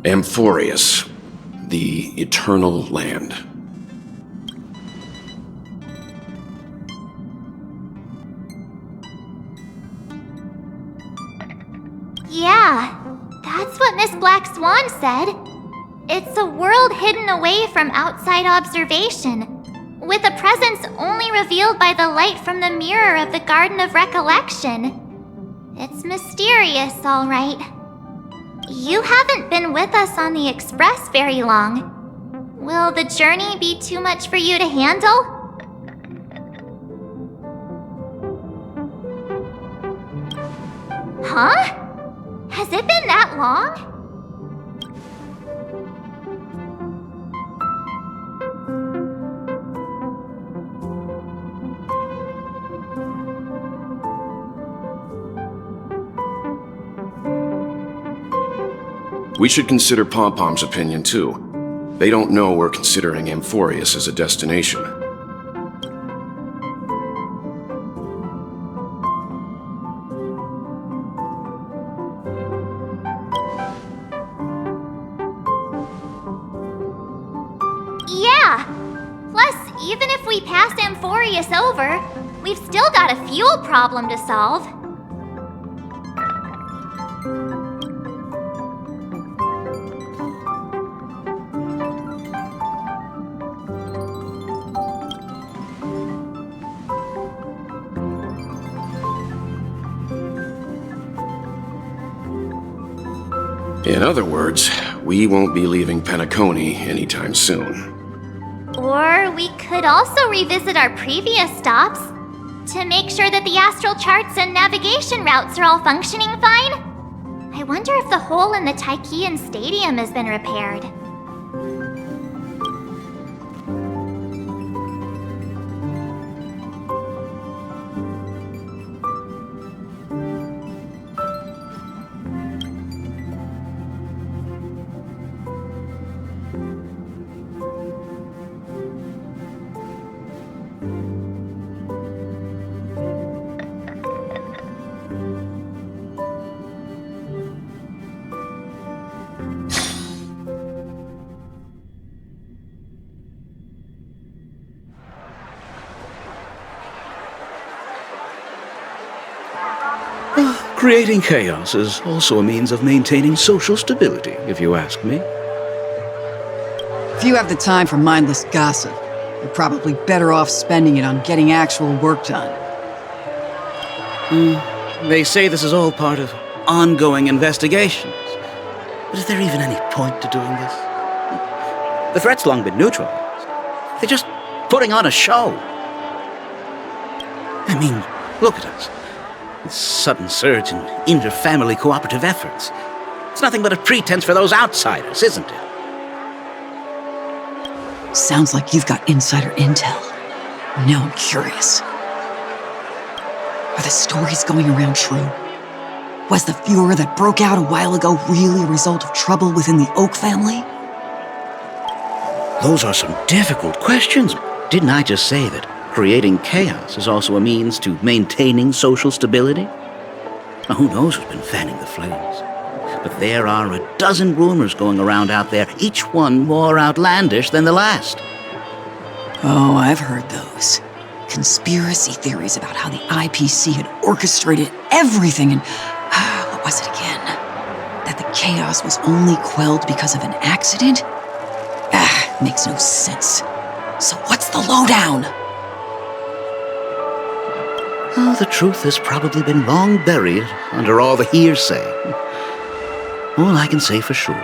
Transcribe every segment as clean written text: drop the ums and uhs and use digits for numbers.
Amphorius, the eternal land. Yeah, that's what Miss Black Swan said. It's a world hidden away from outside observation, with a presence only revealed by the light from the mirror of the Garden of Recollection. It's mysterious, all right. You haven't been with us on the Express very long. Will the journey be too much for you to handle? Huh? Has it been that long? We should consider Pom-Pom's opinion, too. They don't know we're considering Amphorius as a destination. Yeah! Plus, even if we pass Amphorius over, we've still got a fuel problem to solve. In other words, we won't be leaving Penacony anytime soon. Or we could also revisit our previous stops to make sure that the astral charts and navigation routes are all functioning fine. I wonder if the hole in the Tychean Stadium has been repaired. Creating chaos is also a means of maintaining social stability, if you ask me. If you have the time for mindless gossip, you're probably better off spending it on getting actual work done. They say this is all part of ongoing investigations. But is there even any point to doing this? The threat's long been neutralized. They're just putting on a show. I mean, look at us. This sudden surge in inter-family cooperative efforts. It's nothing but a pretense for those outsiders, isn't it? Sounds like you've got insider intel. Now I'm curious. Are the stories going around true? Was the furor that broke out a while ago really a result of trouble within the Oak family? Those are some difficult questions. Didn't I just say that creating chaos is also a means to maintaining social stability? Now, who knows who's been fanning the flames? But there are a dozen rumors going around out there, each one more outlandish than the last. Oh, I've heard those. Conspiracy theories about how the IPC had orchestrated everything and... what was it again? That the chaos was only quelled because of an accident? Makes no sense. So what's the lowdown? Oh, the truth has probably been long buried under all the hearsay. All I can say for sure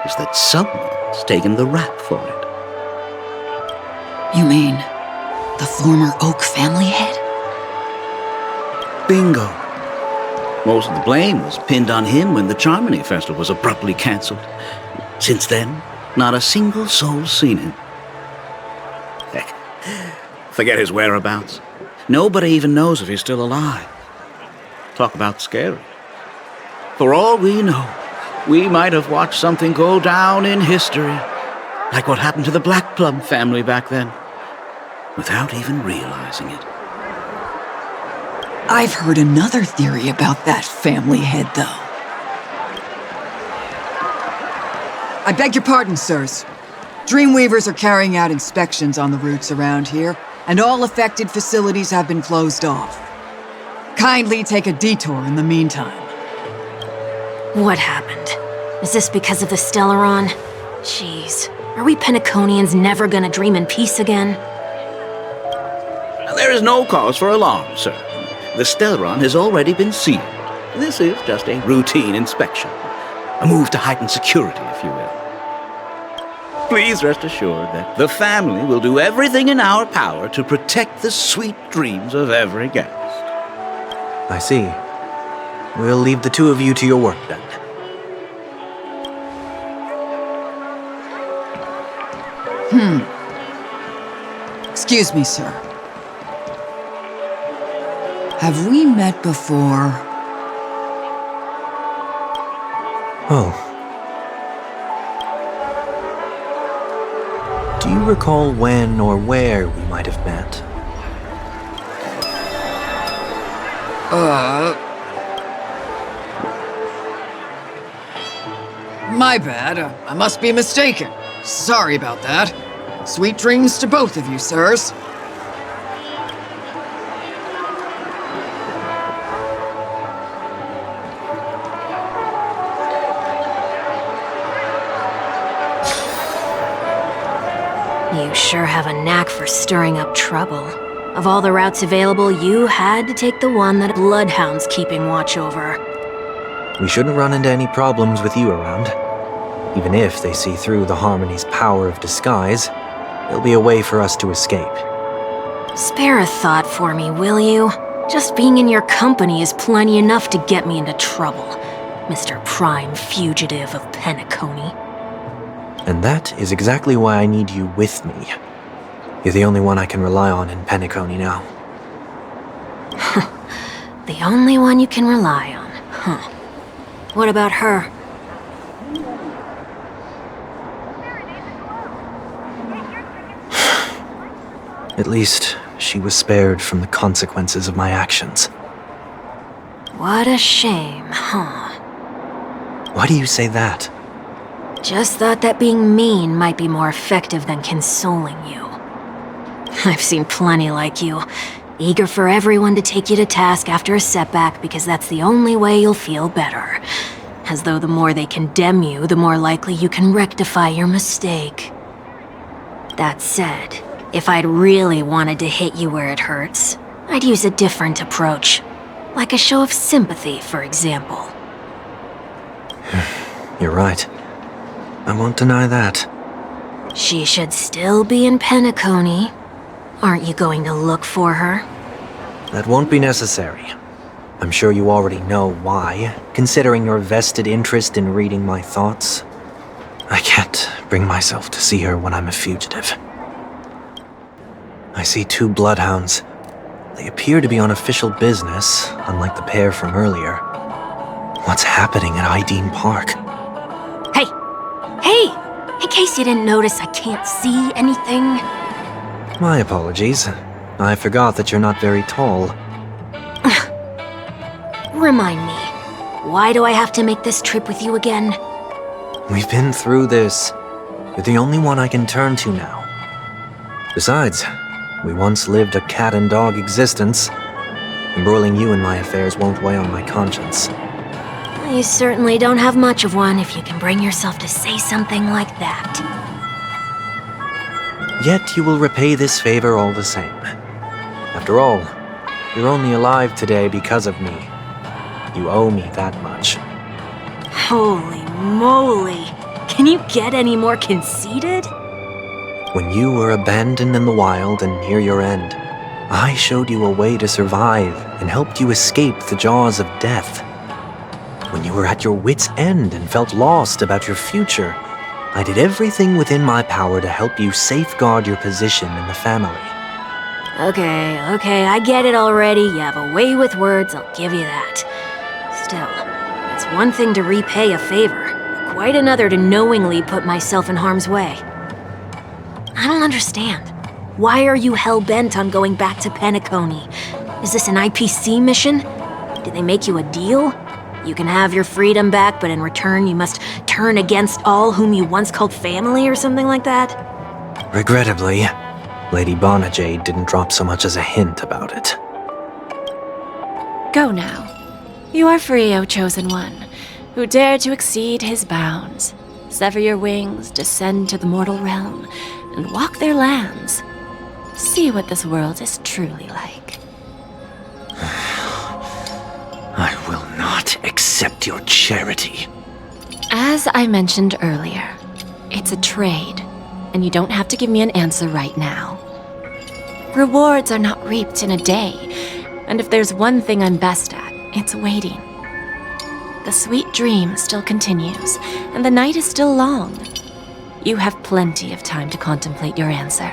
is that someone's taken the rap for it. You mean the former Oak family head? Bingo. Most of the blame was pinned on him when the Charmony Festival was abruptly cancelled. Since then, not a single soul's seen him. Heck, forget his whereabouts. Nobody even knows if he's still alive. Talk about scary. For all we know, we might have watched something go down in history, like what happened to the Black Plum family back then, without even realizing it. I've heard another theory about that family head, though. I beg your pardon, sirs. Dreamweavers are carrying out inspections on the routes around here, and all affected facilities have been closed off. Kindly take a detour in the meantime. What happened? Is this because of the Stellaron? Jeez, are we Penaconians never gonna dream in peace again? There is no cause for alarm, sir. The Stellaron has already been sealed. This is just a routine inspection. A move to heighten security, if you will. Please rest assured that the family will do everything in our power to protect the sweet dreams of every guest. I see. We'll leave the two of you to your work then. Excuse me, sir. Have we met before? Oh. Do you recall when or where we might have met? My bad. I must be mistaken. Sorry about that. Sweet dreams to both of you, sirs. You sure have a knack for stirring up trouble. Of all the routes available, you had to take the one that Bloodhound's keeping watch over. We shouldn't run into any problems with you around. Even if they see through the Harmony's power of disguise, there'll be a way for us to escape. Spare a thought for me, will you? Just being in your company is plenty enough to get me into trouble, Mr. Prime Fugitive of Penacony. And that is exactly why I need you with me. You're the only one I can rely on in Penacony now. The only one you can rely on, huh? What about her? At least, she was spared from the consequences of my actions. What a shame, huh? Why do you say that? Just thought that being mean might be more effective than consoling you. I've seen plenty like you, eager for everyone to take you to task after a setback because that's the only way you'll feel better. As though the more they condemn you, the more likely you can rectify your mistake. That said, if I'd really wanted to hit you where it hurts, I'd use a different approach. Like a show of sympathy, for example. You're right. I won't deny that. She should still be in Penacony. Aren't you going to look for her? That won't be necessary. I'm sure you already know why, considering your vested interest in reading my thoughts. I can't bring myself to see her when I'm a fugitive. I see two bloodhounds. They appear to be on official business, unlike the pair from earlier. What's happening at Ideen Park? Hey! Hey! In case you didn't notice, I can't see anything. My apologies. I forgot that you're not very tall. Remind me, why do I have to make this trip with you again? We've been through this. You're the only one I can turn to now. Besides, we once lived a cat-and-dog existence. Embroiling you in my affairs won't weigh on my conscience. You certainly don't have much of one if you can bring yourself to say something like that. Yet you will repay this favor all the same. After all, you're only alive today because of me. You owe me that much. Holy moly! Can you get any more conceited? When you were abandoned in the wild and near your end, I showed you a way to survive and helped you escape the jaws of death. When you were at your wit's end and felt lost about your future, I did everything within my power to help you safeguard your position in the family. Okay, I get it already. You have a way with words, I'll give you that. Still, it's one thing to repay a favor, quite another to knowingly put myself in harm's way. I don't understand. Why are you hell-bent on going back to Penacony? Is this an IPC mission? Did they make you a deal? You can have your freedom back, but in return you must turn against all whom you once called family or something like that? Regrettably, Lady Bonajade didn't drop so much as a hint about it. Go now. You are free, O Chosen One, who dare to exceed his bounds. Sever your wings, descend to the mortal realm, and walk their lands. See what this world is truly like. I will not accept your charity. As I mentioned earlier, it's a trade, and you don't have to give me an answer right now. Rewards are not reaped in a day, and if there's one thing I'm best at, it's waiting. The sweet dream still continues, and the night is still long. You have plenty of time to contemplate your answer.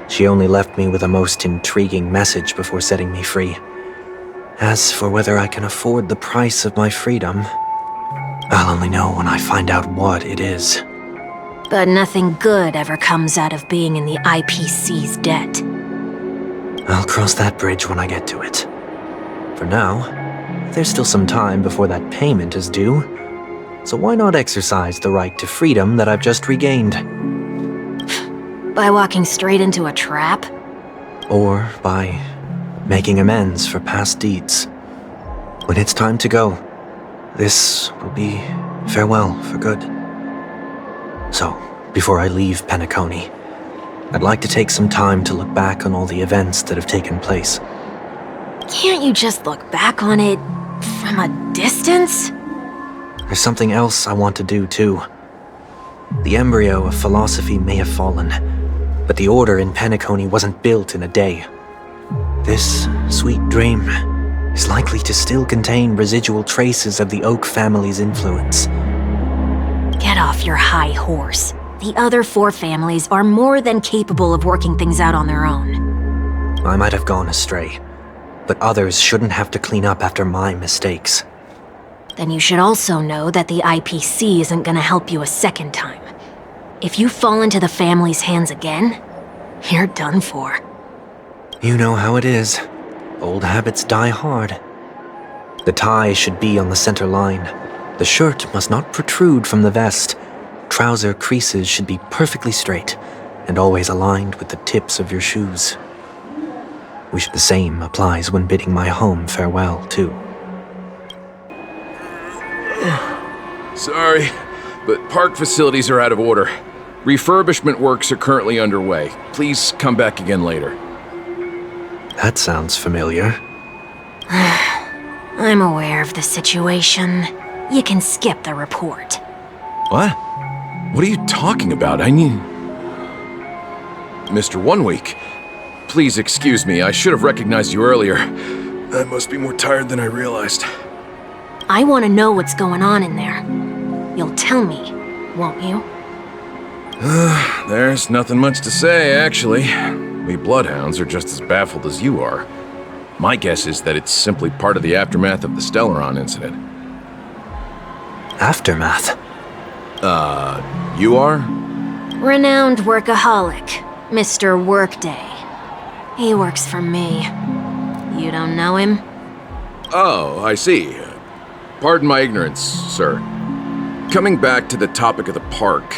She only left me with a most intriguing message before setting me free. As for whether I can afford the price of my freedom, I'll only know when I find out what it is. But nothing good ever comes out of being in the IPC's debt. I'll cross that bridge when I get to it. For now, there's still some time before that payment is due, so why not exercise the right to freedom that I've just regained? By walking straight into a trap? Or by making amends for past deeds. When it's time to go, this will be farewell for good. So, before I leave Penacony, I'd like to take some time to look back on all the events that have taken place. Can't you just look back on it from a distance? There's something else I want to do too. The embryo of philosophy may have fallen, but the order in Penacony wasn't built in a day. This sweet dream is likely to still contain residual traces of the Oak family's influence. Get off your high horse. The other 4 families are more than capable of working things out on their own. I might have gone astray, but others shouldn't have to clean up after my mistakes. Then you should also know that the IPC isn't gonna help you a second time. If you fall into the family's hands again, you're done for. You know how it is. Old habits die hard. The tie should be on the center line. The shirt must not protrude from the vest. Trouser creases should be perfectly straight and always aligned with the tips of your shoes. The same applies when bidding my home farewell, too. Sorry, but park facilities are out of order. Refurbishment works are currently underway. Please come back again later. That sounds familiar. I'm aware of the situation. You can skip the report. What? What are you talking about? I mean... Mr. One Week, please excuse me. I should have recognized you earlier. I must be more tired than I realized. I want to know what's going on in there. You'll tell me, won't you? There's nothing much to say, actually. We bloodhounds are just as baffled as you are. My guess is that it's simply part of the aftermath of the Stellaron incident. Aftermath? You are? Renowned workaholic, Mr. Workday. He works for me. You don't know him? Oh, I see. Pardon my ignorance, sir. Coming back to the topic of the park,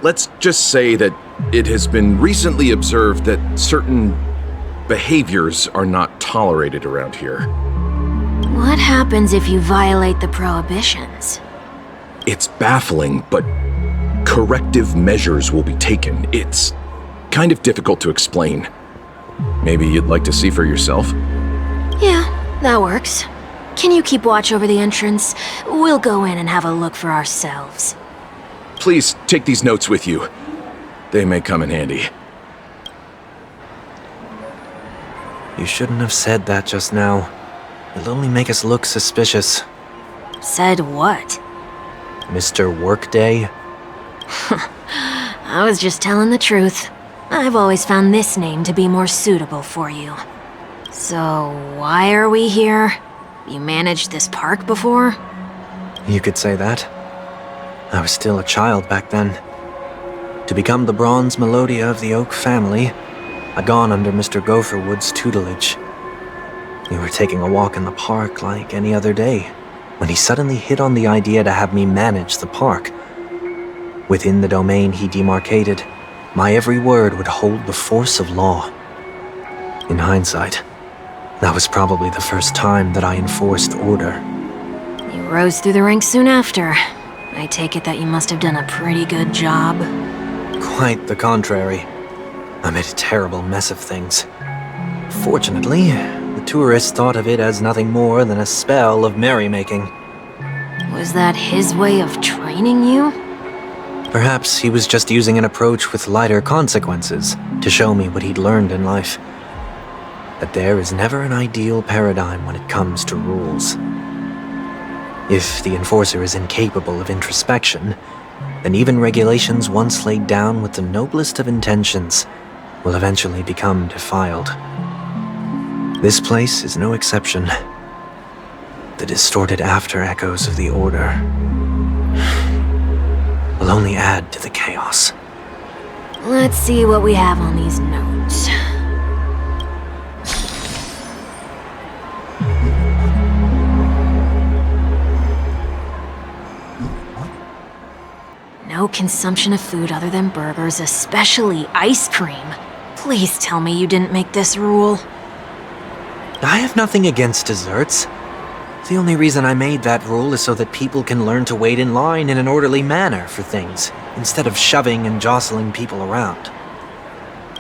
let's just say that it has been recently observed that certain behaviors are not tolerated around here. What happens if you violate the prohibitions? It's baffling, but corrective measures will be taken. It's kind of difficult to explain. Maybe you'd like to see for yourself? Yeah, that works. Can you keep watch over the entrance? We'll go in and have a look for ourselves. Please take these notes with you. They may come in handy. You shouldn't have said that just now. It'll only make us look suspicious. Said what? Mr. Workday? I was just telling the truth. I've always found this name to be more suitable for you. So, why are we here? You managed this park before? You could say that. I was still a child back then. To become the bronze Melodia of the Oak family, I'd gone under Mr. Gopherwood's tutelage. We were taking a walk in the park like any other day, when he suddenly hit on the idea to have me manage the park. Within the domain he demarcated, my every word would hold the force of law. In hindsight, that was probably the first time that I enforced order. You rose through the ranks soon after. I take it that you must have done a pretty good job. Quite the contrary. I made a terrible mess of things. Fortunately, the tourists thought of it as nothing more than a spell of merrymaking. Was that his way of training you? Perhaps he was just using an approach with lighter consequences to show me what he'd learned in life. That there is never an ideal paradigm when it comes to rules. If the enforcer is incapable of introspection, then even regulations once laid down with the noblest of intentions will eventually become defiled. This place is no exception. The distorted after echoes of the Order will only add to the chaos. Let's see what we have on these notes. No consumption of food other than burgers, especially ice cream. Please tell me you didn't make this rule. I have nothing against desserts. The only reason I made that rule is so that people can learn to wait in line in an orderly manner for things, instead of shoving and jostling people around.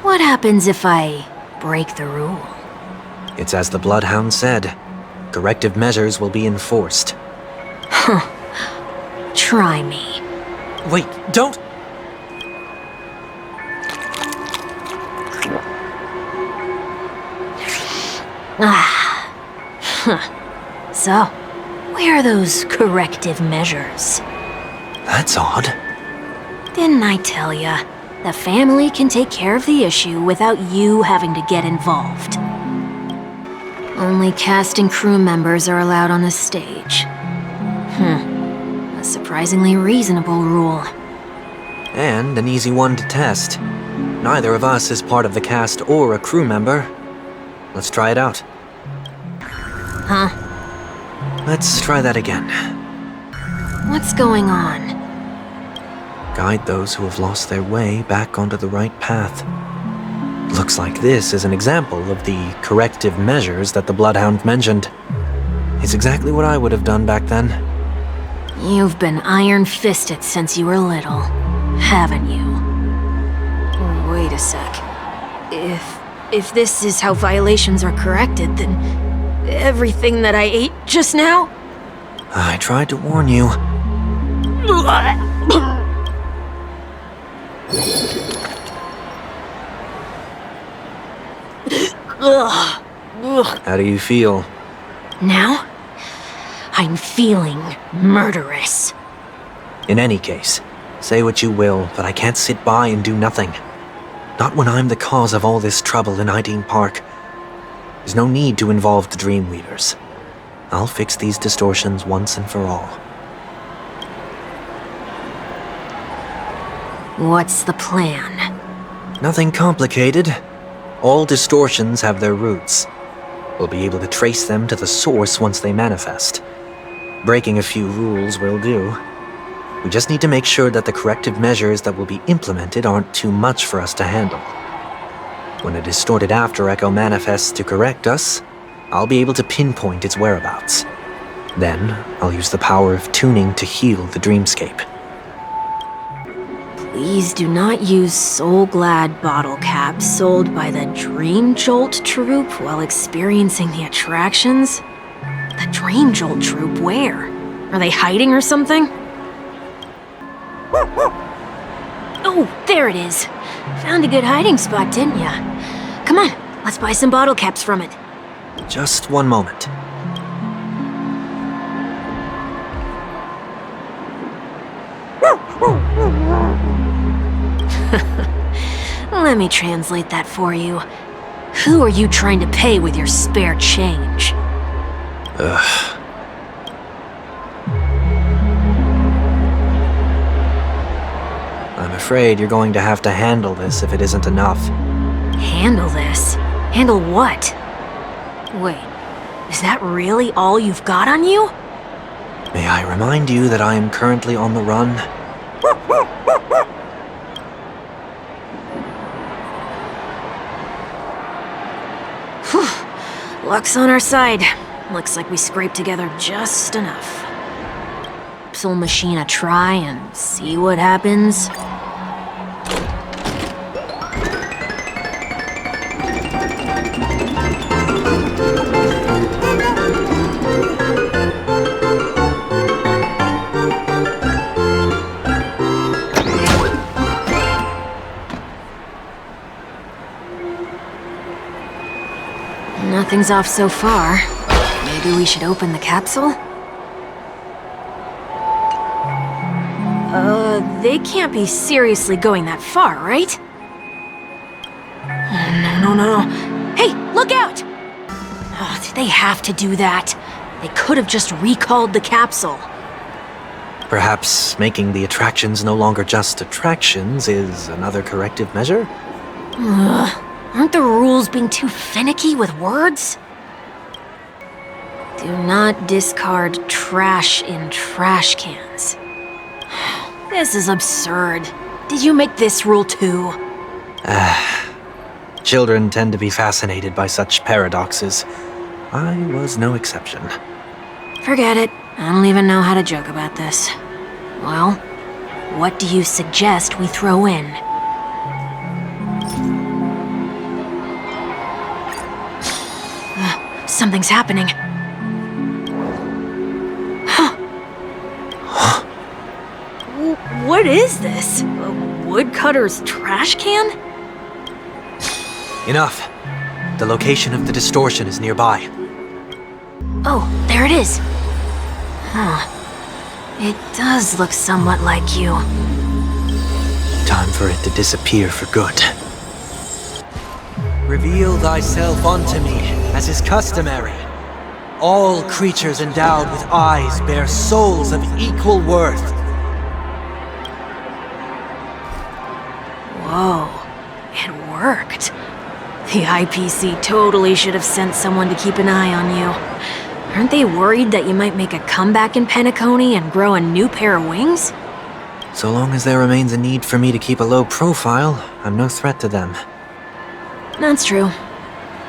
What happens if I break the rule? It's as the Bloodhound said. Corrective measures will be enforced. Huh. Try me. Wait, don't! So, where are those corrective measures? That's odd. Didn't I tell ya? The family can take care of the issue without you having to get involved. Only cast and crew members are allowed on the stage. A surprisingly reasonable rule. And an easy one to test. Neither of us is part of the cast or a crew member. Let's try it out. Huh? Let's try that again. What's going on? Guide those who have lost their way back onto the right path. Looks like this is an example of the corrective measures that the Bloodhound mentioned. It's exactly what I would have done back then. You've been iron-fisted since you were little, haven't you? Wait a sec. If this is how violations are corrected, then everything that I ate just now? I tried to warn you. How do you feel? Now? I'm feeling murderous. In any case, say what you will, but I can't sit by and do nothing. Not when I'm the cause of all this trouble in Ideen Park. There's no need to involve the Dream Weavers. I'll fix these distortions once and for all. What's the plan? Nothing complicated. All distortions have their roots. We'll be able to trace them to the source once they manifest. Breaking a few rules will do. We just need to make sure that the corrective measures that will be implemented aren't too much for us to handle. When a distorted after echo manifests to correct us, I'll be able to pinpoint its whereabouts. Then, I'll use the power of tuning to heal the dreamscape. Please do not use Soul Glad bottle caps sold by the Dream Jolt troupe while experiencing the attractions. The Dream Jolt troupe, where? Are they hiding or something? Oh, there it is. Found a good hiding spot, didn't ya? Come on, let's buy some bottle caps from it. Just one moment. Let me translate that for you. Who are you trying to pay with your spare change? I'm afraid you're going to have to handle this if it isn't enough. Handle this? Handle what? Wait, Is that really all you've got on you? May I remind you that I am currently on the run? Whew. Luck's on our side. Looks like we scraped together just enough. Capsule machine a try and see what happens. Nothing's off so far. Maybe we should open the capsule? They can't be seriously going that far, right? No. Hey, look out! Oh, did they have to do that? They could have just recalled the capsule. Perhaps making the attractions no longer just attractions is another corrective measure? Aren't the rules being too finicky with words? Do not discard trash in trash cans. This is absurd. Did you make this rule too? Children tend to be fascinated by such paradoxes. I was no exception. Forget it. I don't even know how to joke about this. Well, what do you suggest we throw in? Something's happening. What is this? A woodcutter's trash can? Enough. The location of the distortion is nearby. Oh, there it is. Huh. It does look somewhat like you. Time for it to disappear for good. Reveal thyself unto me, as is customary. All creatures endowed with eyes bear souls of equal worth. Whoa, it worked. The IPC totally should have sent someone to keep an eye on you. Aren't they worried that you might make a comeback in Penacony and grow a new pair of wings? So long as there remains a need for me to keep a low profile, I'm no threat to them. That's true.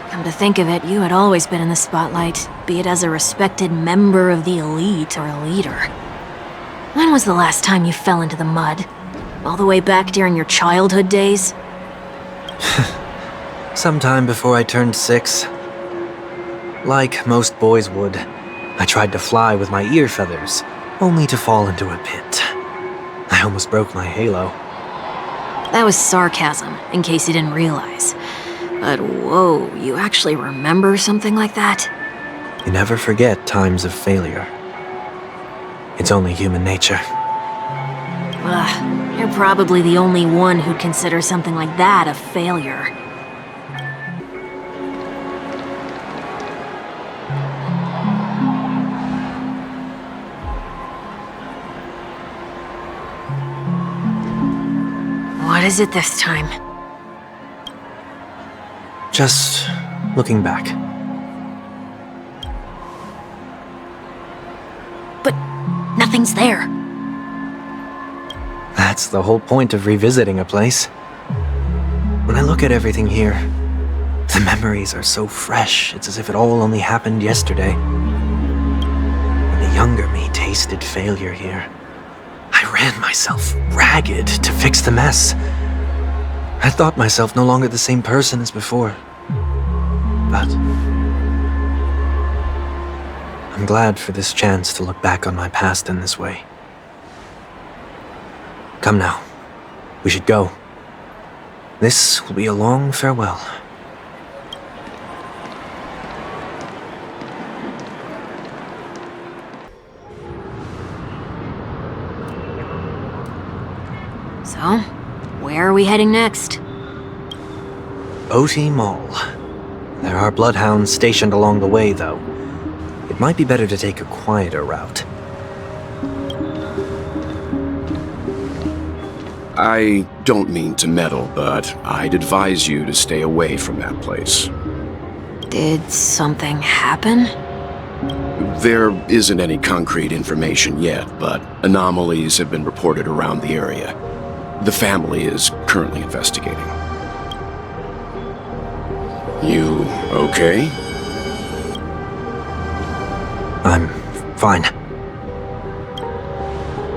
Come to think of it, you had always been in the spotlight, be it as a respected member of the elite or a leader. When was the last time you fell into the mud? All the way back during your childhood days? Sometime before I turned 6. Like most boys would, I tried to fly with my ear feathers, only to fall into a pit. I almost broke my halo. That was sarcasm, in case you didn't realize. But whoa, you actually remember something like that? You never forget times of failure. It's only human nature. Ugh, you're probably the only one who'd consider something like that a failure. What is it this time? Just looking back. But nothing's there. That's the whole point of revisiting a place. When I look at everything here, the memories are so fresh, it's as if it all only happened yesterday. When the younger me tasted failure here, I ran myself ragged to fix the mess. I thought myself no longer the same person as before. But I'm glad for this chance to look back on my past in this way. Come now, we should go. This will be a long farewell. So, where are we heading next? OT Mall. There are bloodhounds stationed along the way, though. It might be better to take a quieter route. I don't mean to meddle, but I'd advise you to stay away from that place. Did something happen? There isn't any concrete information yet, but anomalies have been reported around the area. The family is currently investigating. You okay? I'm fine.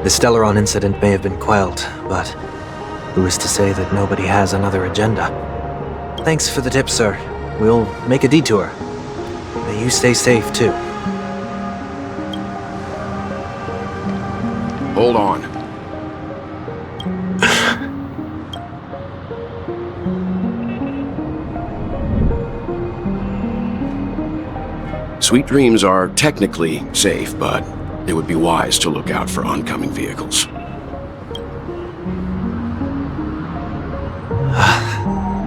The Stellaron incident may have been quelled, but who is to say that nobody has another agenda? Thanks for the tip, sir. We'll make a detour. May you stay safe, too. Hold on. Sweet Dreams are technically safe, but it would be wise to look out for oncoming vehicles.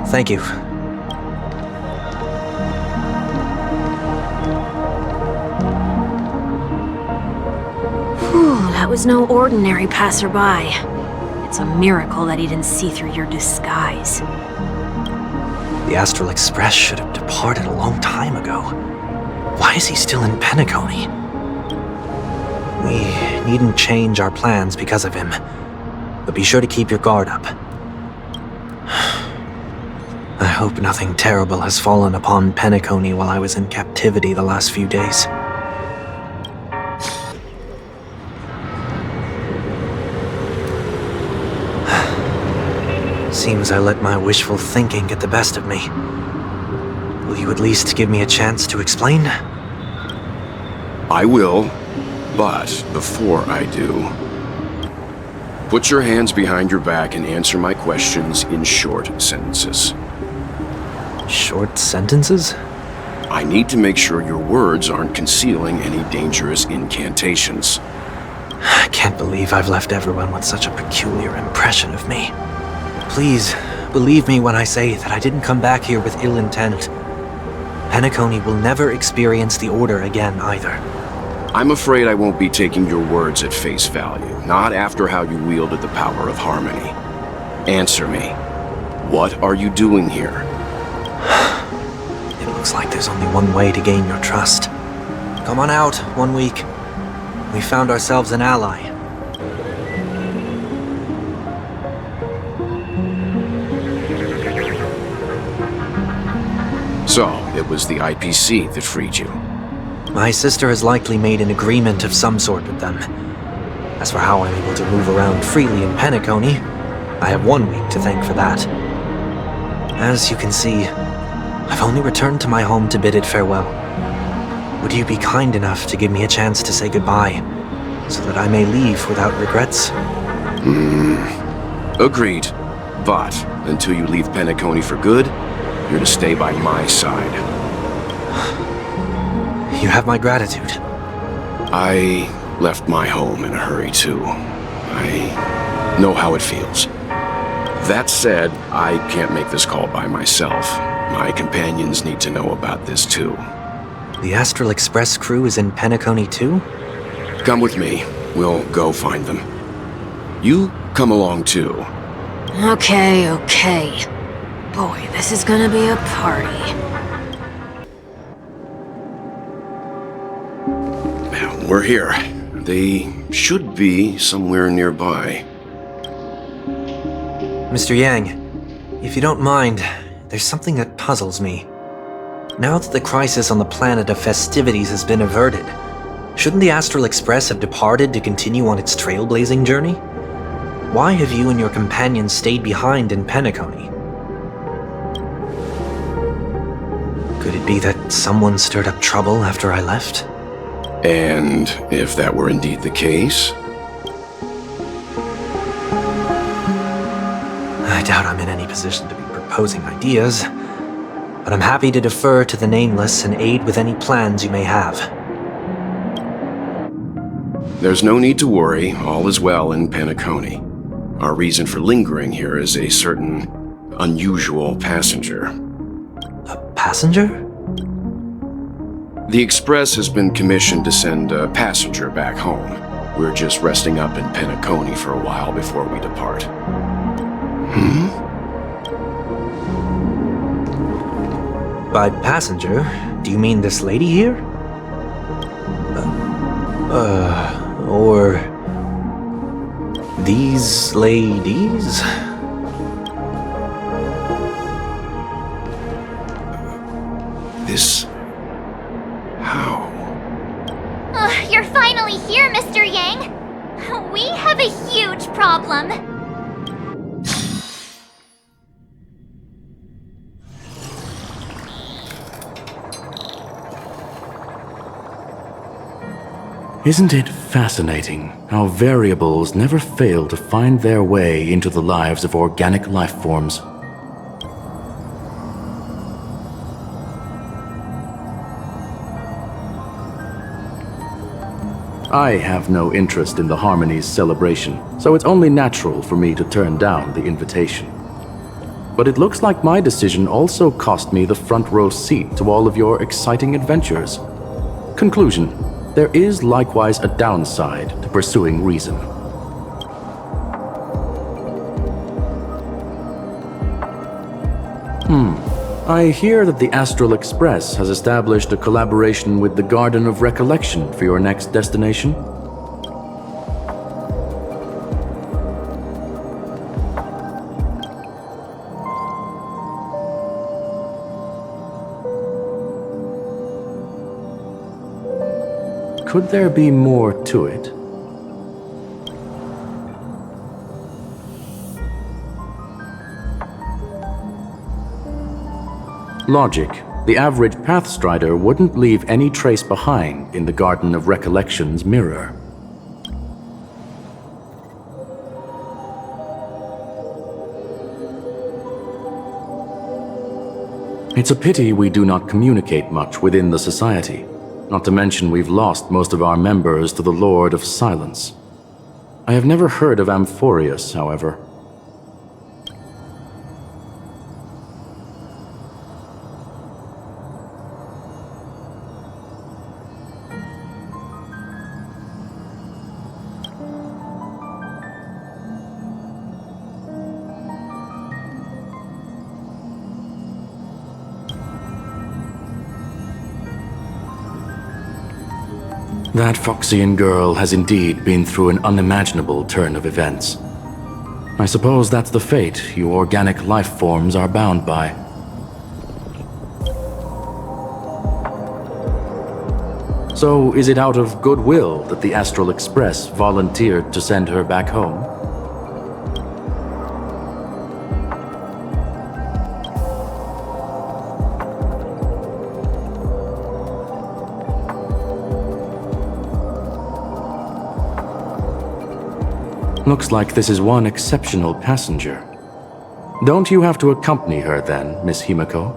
Thank you. Whew, that was no ordinary passerby. It's a miracle that he didn't see through your disguise. The Astral Express should have departed a long time ago. Why is he still in Penacony? We needn't change our plans because of him, but be sure to keep your guard up. I hope nothing terrible has fallen upon Penacony while I was in captivity the last few days. Seems I let my wishful thinking get the best of me. Will you at least give me a chance to explain? I will, but before I do, put your hands behind your back and answer my questions in short sentences. Short sentences? I need to make sure your words aren't concealing any dangerous incantations. I can't believe I've left everyone with such a peculiar impression of me. Please, believe me when I say that I didn't come back here with ill intent. Penacony will never experience the Order again, either. I'm afraid I won't be taking your words at face value, not after how you wielded the power of harmony. Answer me. What are you doing here? It looks like there's only one way to gain your trust. Come on out, 1 week. We found ourselves an ally. So, it was the IPC that freed you. My sister has likely made an agreement of some sort with them. As for how I'm able to move around freely in Penacony, I have 1 week to thank for that. As you can see, I've only returned to my home to bid it farewell. Would you be kind enough to give me a chance to say goodbye, so that I may leave without regrets? Agreed. But, until you leave Penacony for good, you're to stay by my side. You have my gratitude. I left my home in a hurry, too. I know how it feels. That said, I can't make this call by myself. My companions need to know about this, too. The Astral Express crew is in Penacony, too? Come with me. We'll go find them. You come along, too. Okay. Boy, this is gonna be a party. We're here. They should be somewhere nearby. Mr. Yang, if you don't mind, there's something that puzzles me. Now that the crisis on the planet of festivities has been averted, shouldn't the Astral Express have departed to continue on its trailblazing journey? Why have you and your companions stayed behind in Penacony? Could it be that someone stirred up trouble after I left? And if that were indeed the case? I doubt I'm in any position to be proposing ideas, but I'm happy to defer to the Nameless and aid with any plans you may have. There's no need to worry. All is well in Penacony. Our reason for lingering here is a certain unusual passenger. A passenger? The Express has been commissioned to send a passenger back home. We're just resting up in Penacony for a while before we depart. By passenger, do you mean this lady here? Or these ladies? This... how? You're finally here, Mr. Yang. We have a huge problem. Isn't it fascinating how variables never fail to find their way into the lives of organic life forms? I have no interest in the Harmony's celebration, so it's only natural for me to turn down the invitation. But it looks like my decision also cost me the front row seat to all of your exciting adventures. Conclusion: there is likewise a downside to pursuing reason. I hear that the Astral Express has established a collaboration with the Garden of Recollection for your next destination. Could there be more to it? Logic. The average Pathstrider wouldn't leave any trace behind in the Garden of Recollection's mirror. It's a pity we do not communicate much within the society. Not to mention we've lost most of our members to the Lord of Silence. I have never heard of Amphorius, however. That Foxian girl has indeed been through an unimaginable turn of events. I suppose that's the fate you organic life forms are bound by. So, is it out of goodwill that the Astral Express volunteered to send her back home? Looks like this is one exceptional passenger. Don't you have to accompany her then, Miss Himiko?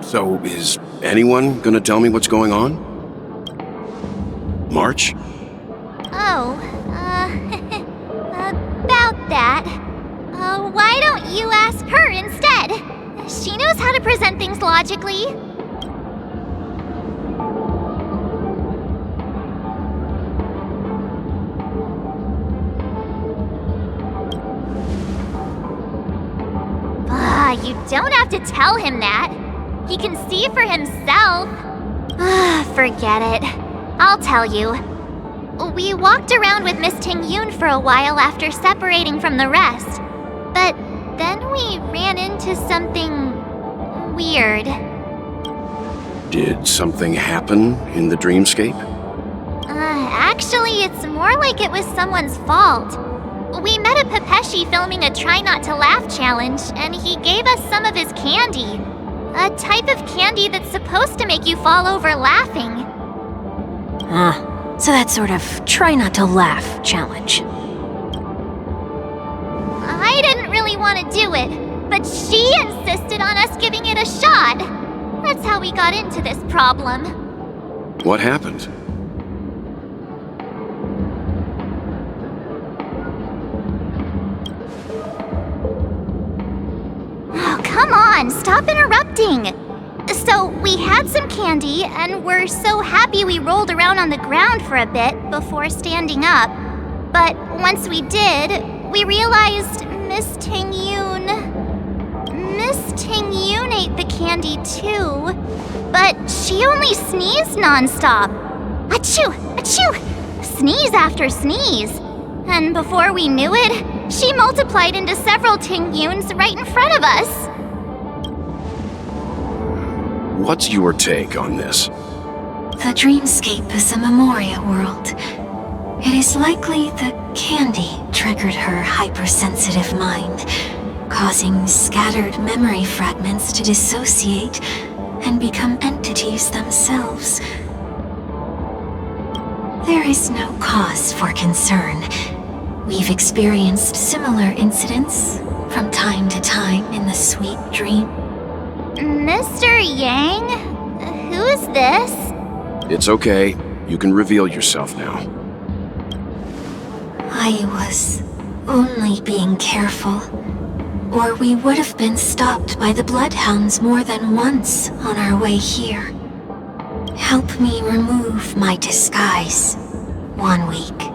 So, is anyone gonna tell me what's going on? March? Oh, about that. Why don't you ask her instead? She knows how to present things logically. You don't have to tell him that. He can see for himself. Forget it. I'll tell you. We walked around with Miss Ting-Yoon for a while after separating from the rest. But then we ran into something weird. Did something happen in the dreamscape? Actually, it's more like it was someone's fault. We met a Pepeshi filming a Try Not to Laugh challenge, and he gave us some of his candy. A type of candy that's supposed to make you fall over laughing. So that sort of try not to laugh challenge. I didn't really want to do it, but she insisted on us giving it a shot. That's how we got into this problem. What happened? Oh, come on, stop interrupting. So we had some candy, and we're so happy we rolled around on the ground for a bit before standing up. But once we did, we realized Miss Ting-Yoon ate the candy too. But she only sneezed nonstop. Achoo! Achoo! Sneeze after sneeze. And before we knew it, she multiplied into several Ting-Yoons right in front of us. What's your take on this? The dreamscape is a memoria world. It is likely the candy triggered her hypersensitive mind, causing scattered memory fragments to dissociate and become entities themselves. There is no cause for concern. We've experienced similar incidents from time to time in the sweet dream. Mr. Yang? Who's this? It's okay. You can reveal yourself now. I was only being careful, or we would have been stopped by the bloodhounds more than once on our way here. Help me remove my disguise. 1 week.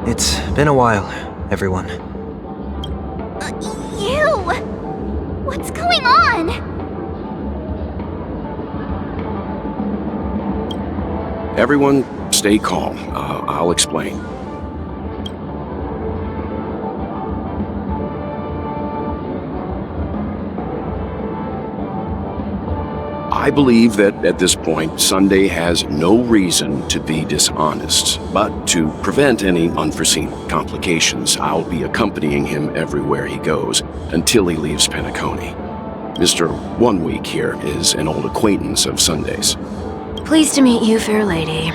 It's been a while, everyone. You! What's going on? Everyone, stay calm. I'll explain. I believe that at this point, Sunday has no reason to be dishonest, but to prevent any unforeseen complications, I'll be accompanying him everywhere he goes until he leaves Penacony. Mr. 1 Week here is an old acquaintance of Sunday's. Pleased to meet you, fair lady.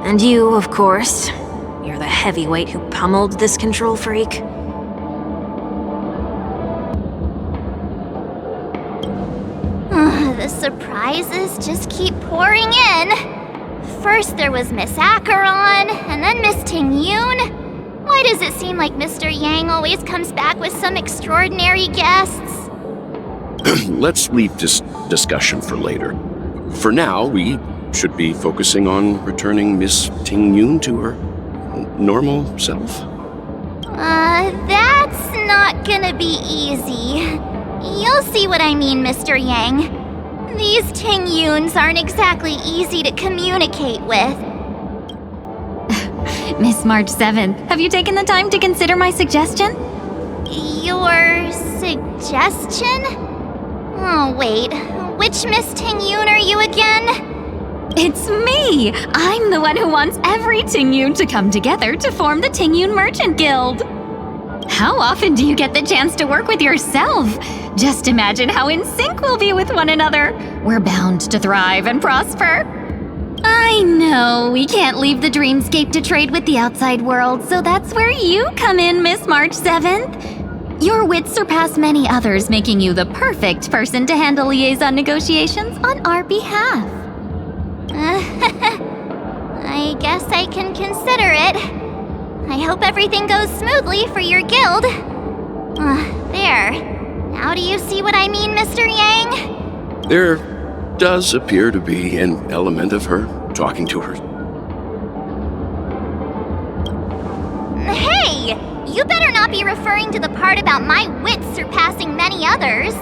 And you, of course. You're the heavyweight who pummeled this control freak. The surprises just keep pouring in. First there was Miss Acheron, and then Miss Ting-Yoon. Why does it seem like Mr. Yang always comes back with some extraordinary guests? Let's leave this discussion for later. For now, we should be focusing on returning Miss Ting-Yoon to her normal self. That's not gonna be easy. You'll see what I mean, Mr. Yang. These Ting-Yoons aren't exactly easy to communicate with. Miss March 7th, have you taken the time to consider my suggestion? Your suggestion? Oh, wait. Which Miss Ting-Yoon are you again? It's me! I'm the one who wants every Ting-Yoon to come together to form the Ting-Yoon Merchant Guild. How often do you get the chance to work with yourself? Just imagine how in sync we'll be with one another. We're bound to thrive and prosper. I know, we can't leave the dreamscape to trade with the outside world, so that's where you come in, Miss March 7th. Your wits surpass many others, making you the perfect person to handle liaison negotiations on our behalf. I guess I can consider it. I hope everything goes smoothly for your guild. There. Now do you see what I mean, Mr. Yang? There does appear to be an element of her talking to her. Hey! You better not be referring to the part about my wits surpassing many others.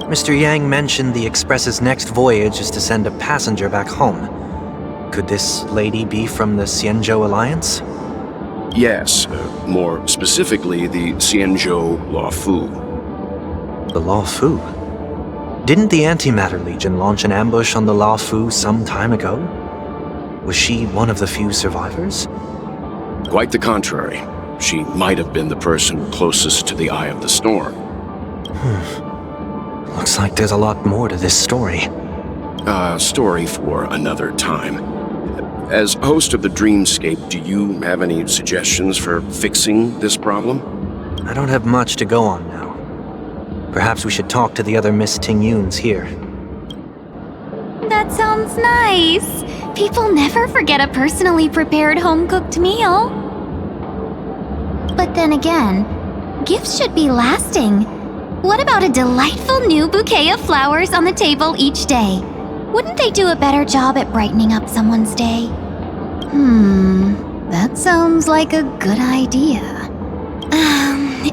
Mr. Yang mentioned the Express's next voyage is to send a passenger back home. Could this lady be from the Xianzhou Alliance? Yes, more specifically, the Xianzhou Luofu. The Luofu? Didn't the Antimatter Legion launch an ambush on the Luofu some time ago? Was she one of the few survivors? Quite the contrary. She might have been the person closest to the eye of the storm. Looks like there's a lot more to this story. Story for another time. As host of the Dreamscape, do you have any suggestions for fixing this problem? I don't have much to go on now. Perhaps we should talk to the other Miss Ting-Yoons here. That sounds nice. People never forget a personally prepared home-cooked meal. But then again, gifts should be lasting. What about a delightful new bouquet of flowers on the table each day? Wouldn't they do a better job at brightening up someone's day? That sounds like a good idea.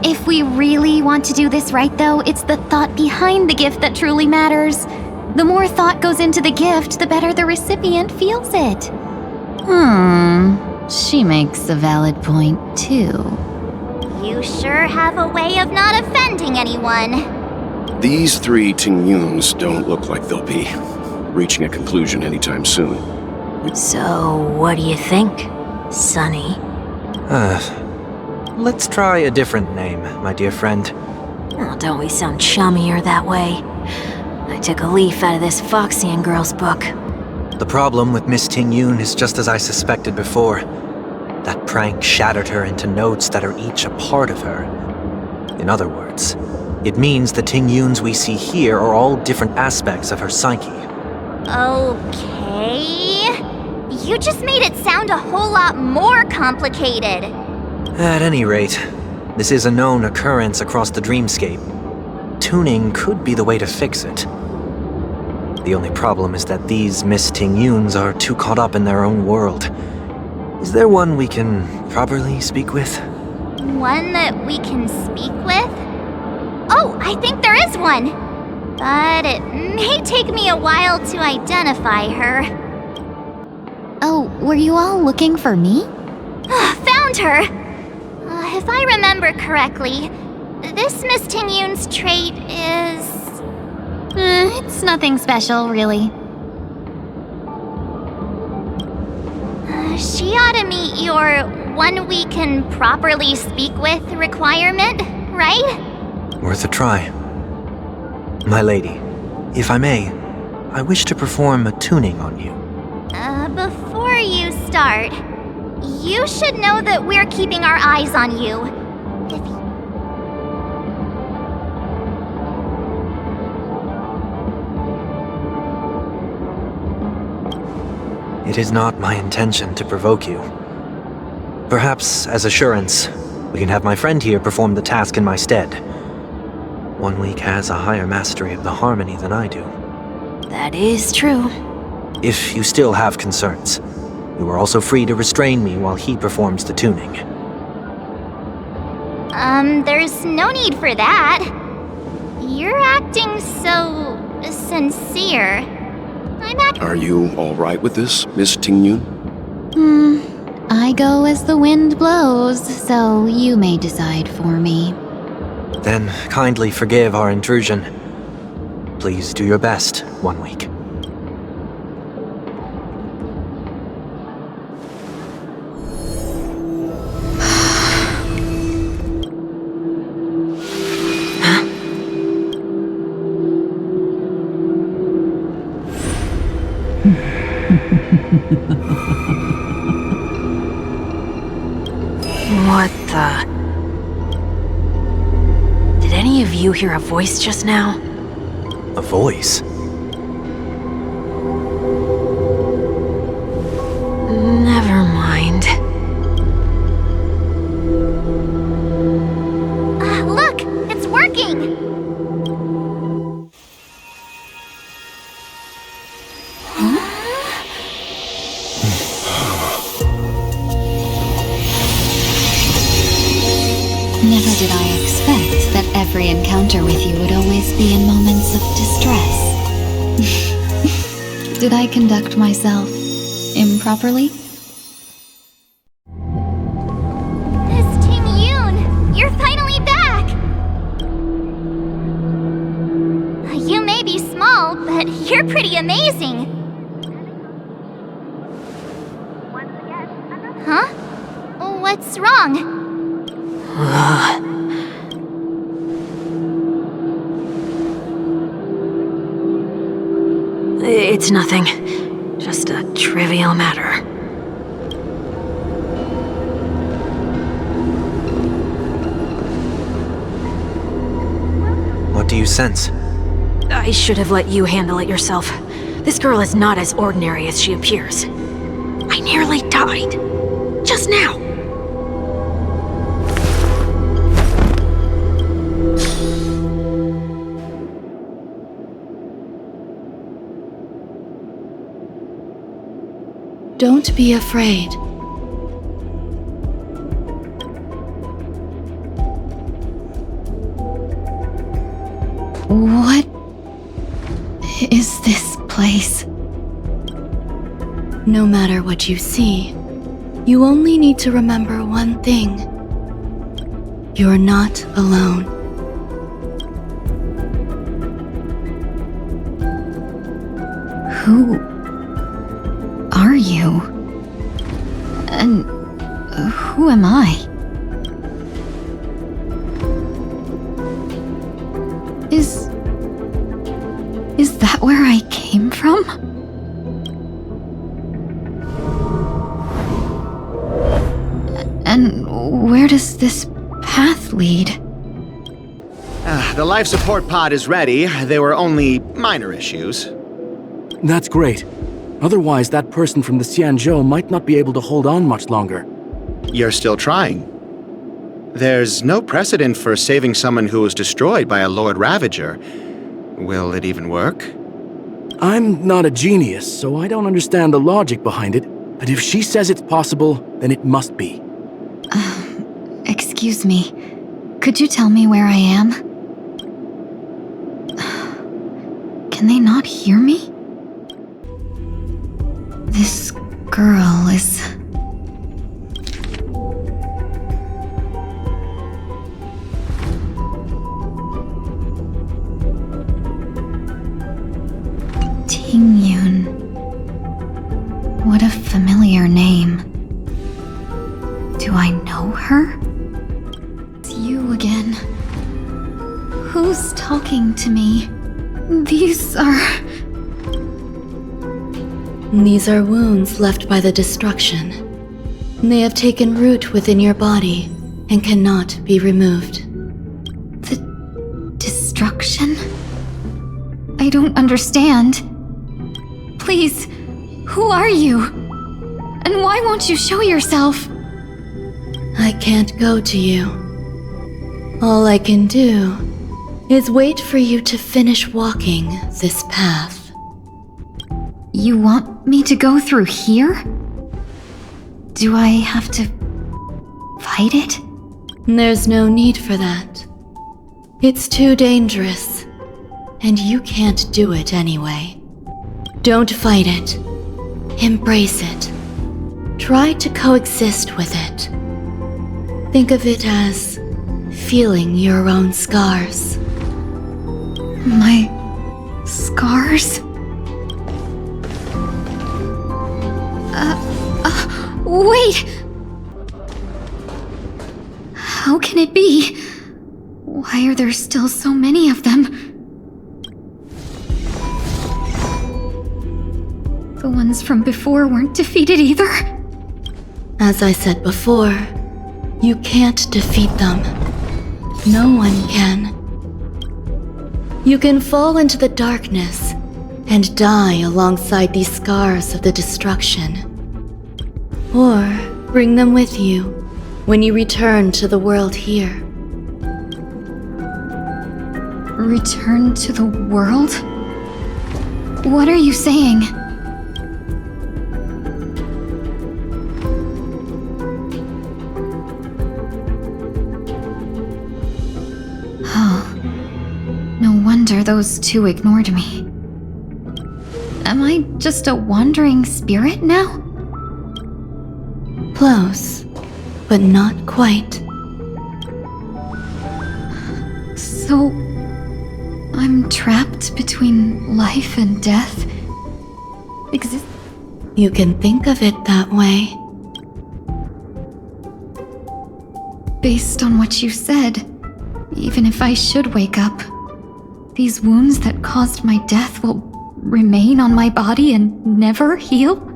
If we really want to do this right though, it's the thought behind the gift that truly matters. The more thought goes into the gift, the better the recipient feels it. She makes a valid point too. You sure have a way of not offending anyone. These three Tingyuns don't look like they'll be reaching a conclusion anytime soon. So, what do you think, Sonny? Let's try a different name, my dear friend. Oh, don't we sound chummier that way? I took a leaf out of this Foxian girl's book. The problem with Miss Tingyun is just as I suspected before. That prank shattered her into notes that are each a part of her. In other words, it means the Tingyuns we see here are all different aspects of her psyche. Okay. You just made it sound a whole lot more complicated. At any rate, this is a known occurrence across the dreamscape. Tuning could be the way to fix it. The only problem is that these Miss Tingyuns are too caught up in their own world. Is there one we can properly speak with? One that we can speak with? Oh, I think there is one. But it may take me a while to identify her. Oh, were you all looking for me? Found her! If I remember correctly, this Miss Tingyun's trait is... it's nothing special, really. She ought to meet your one we can properly speak with requirement, right? Worth a try. My lady, if I may, I wish to perform a tuning on you. Before you start, you should know that we're keeping our eyes on you. It is not my intention to provoke you. Perhaps, as assurance, we can have my friend here perform the task in my stead. 1 week has a higher mastery of the harmony than I do. That is true. If you still have concerns, you are also free to restrain me while he performs the tuning. There's no need for that. You're acting so... sincere. Are you all right with this, Miss Tingyun? I go as the wind blows, so you may decide for me. Then kindly forgive our intrusion. Please do your best, 1 week. What the... Did any of you hear a voice just now? A voice? Never mind. Look! It's working! Never did I expect that every encounter with you would always be in moments of distress. Did I conduct myself improperly? Miss Tingyun! You're finally back! You may be small, but you're pretty amazing. Huh? What's wrong? It's nothing. Just a trivial matter. What do you sense? I should have let you handle it yourself. This girl is not as ordinary as she appears. I nearly died. Just now. Don't be afraid. What is this place? No matter what you see, you only need to remember one thing. You're not alone. Who are you? And who am I? Is that where I came from? And where does this path lead? The life support pod is ready. There were only minor issues. That's great. Otherwise, that person from the Xianzhou might not be able to hold on much longer. You're still trying. There's no precedent for saving someone who was destroyed by a Lord Ravager. Will it even work? I'm not a genius, so I don't understand the logic behind it. But if she says it's possible, then it must be. Excuse me. Could you tell me where I am? Can they not hear me? This girl is... Tingyun. What a familiar name. Do I know her? It's you again. Who's talking to me? These are wounds left by the destruction. They have taken root within your body and cannot be removed. The destruction? I don't understand. Please, who are you? And why won't you show yourself? I can't go to you. All I can do is wait for you to finish walking this path. You want me to go through here? Do I have to fight it? There's no need for that. It's too dangerous, and you can't do it anyway. Don't fight it. Embrace it. Try to coexist with it. Think of it as feeling your own scars. My scars? Wait! How can it be? Why are there still so many of them? The ones from before weren't defeated either? As I said before, you can't defeat them. No one can. You can fall into the darkness and die alongside these scars of the destruction. Or bring them with you when you return to the world here. Return to the world? What are you saying? Oh, no wonder those two ignored me. Am I just a wandering spirit now? Close, but not quite. So, I'm trapped between life and death? You can think of it that way. Based on what you said, even if I should wake up, these wounds that caused my death will remain on my body and never heal?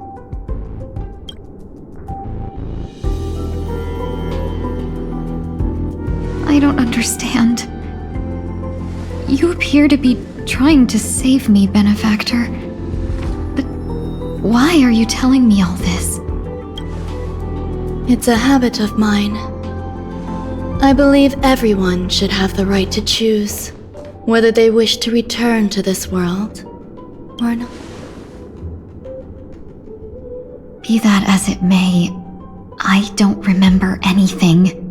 I don't understand. You appear to be trying to save me, Benefactor. But why are you telling me all this? It's a habit of mine. I believe everyone should have the right to choose whether they wish to return to this world or not. Be that as it may, I don't remember anything.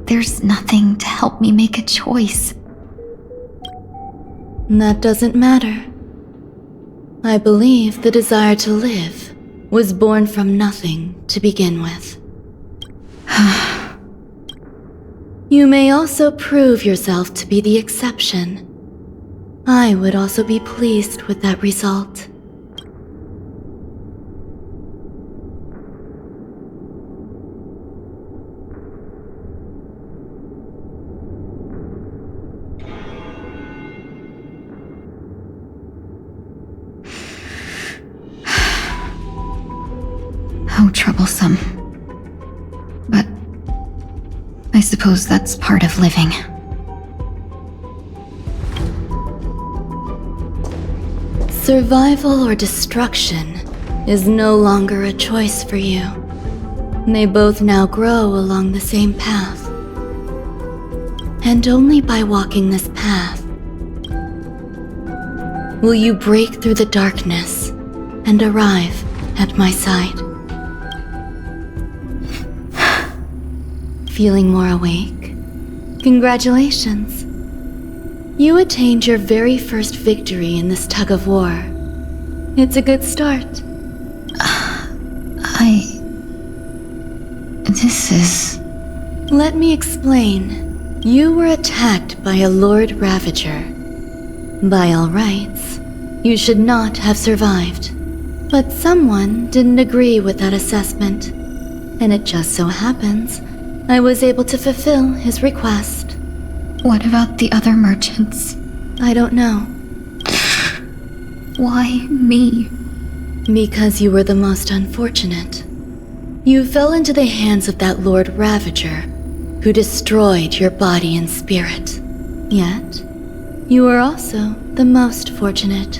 There's nothing to help me make a choice. That doesn't matter. I believe the desire to live was born from nothing to begin with. You may also prove yourself to be the exception. I would also be pleased with that result. How troublesome. But I suppose that's part of living. Survival or destruction is no longer a choice for you. They both now grow along the same path. And only by walking this path will you break through the darkness and arrive at my side. Feeling more awake? Congratulations. You attained your very first victory in this tug of war. It's a good start. This is... Let me explain. You were attacked by a Lord Ravager. By all rights, you should not have survived. But someone didn't agree with that assessment, and it just so happens I was able to fulfill his request. What about the other merchants? I don't know. Why me? Because you were the most unfortunate. You fell into the hands of that Lord Ravager, who destroyed your body and spirit. Yet, you were also the most fortunate.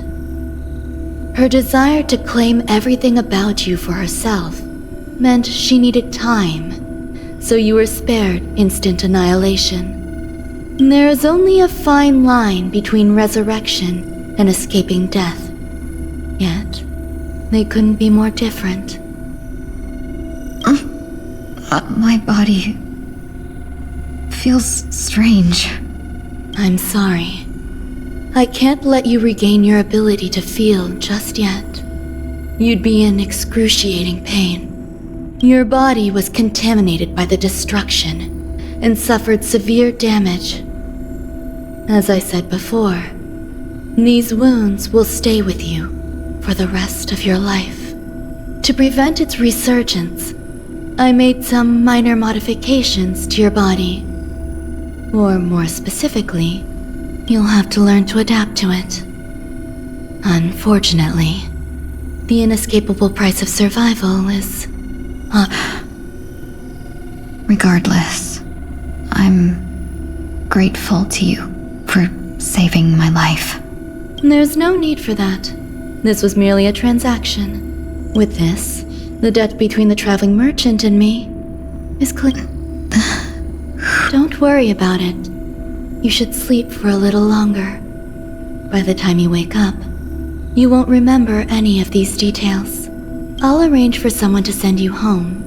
Her desire to claim everything about you for herself meant she needed time, so you were spared instant annihilation. There is only a fine line between resurrection and escaping death. Yet, they couldn't be more different. My body feels strange. I'm sorry. I can't let you regain your ability to feel just yet. You'd be in excruciating pain. Your body was contaminated by the destruction and suffered severe damage. As I said before, these wounds will stay with you for the rest of your life. To prevent its resurgence, I made some minor modifications to your body. Or more specifically, you'll have to learn to adapt to it. Unfortunately, the inescapable price of survival is... Regardless, I'm grateful to you for saving my life. There's no need for that. This was merely a transaction. With this, the debt between the traveling merchant and me is clear. Don't worry about it. You should sleep for a little longer. By the time you wake up, you won't remember any of these details. I'll arrange for someone to send you home.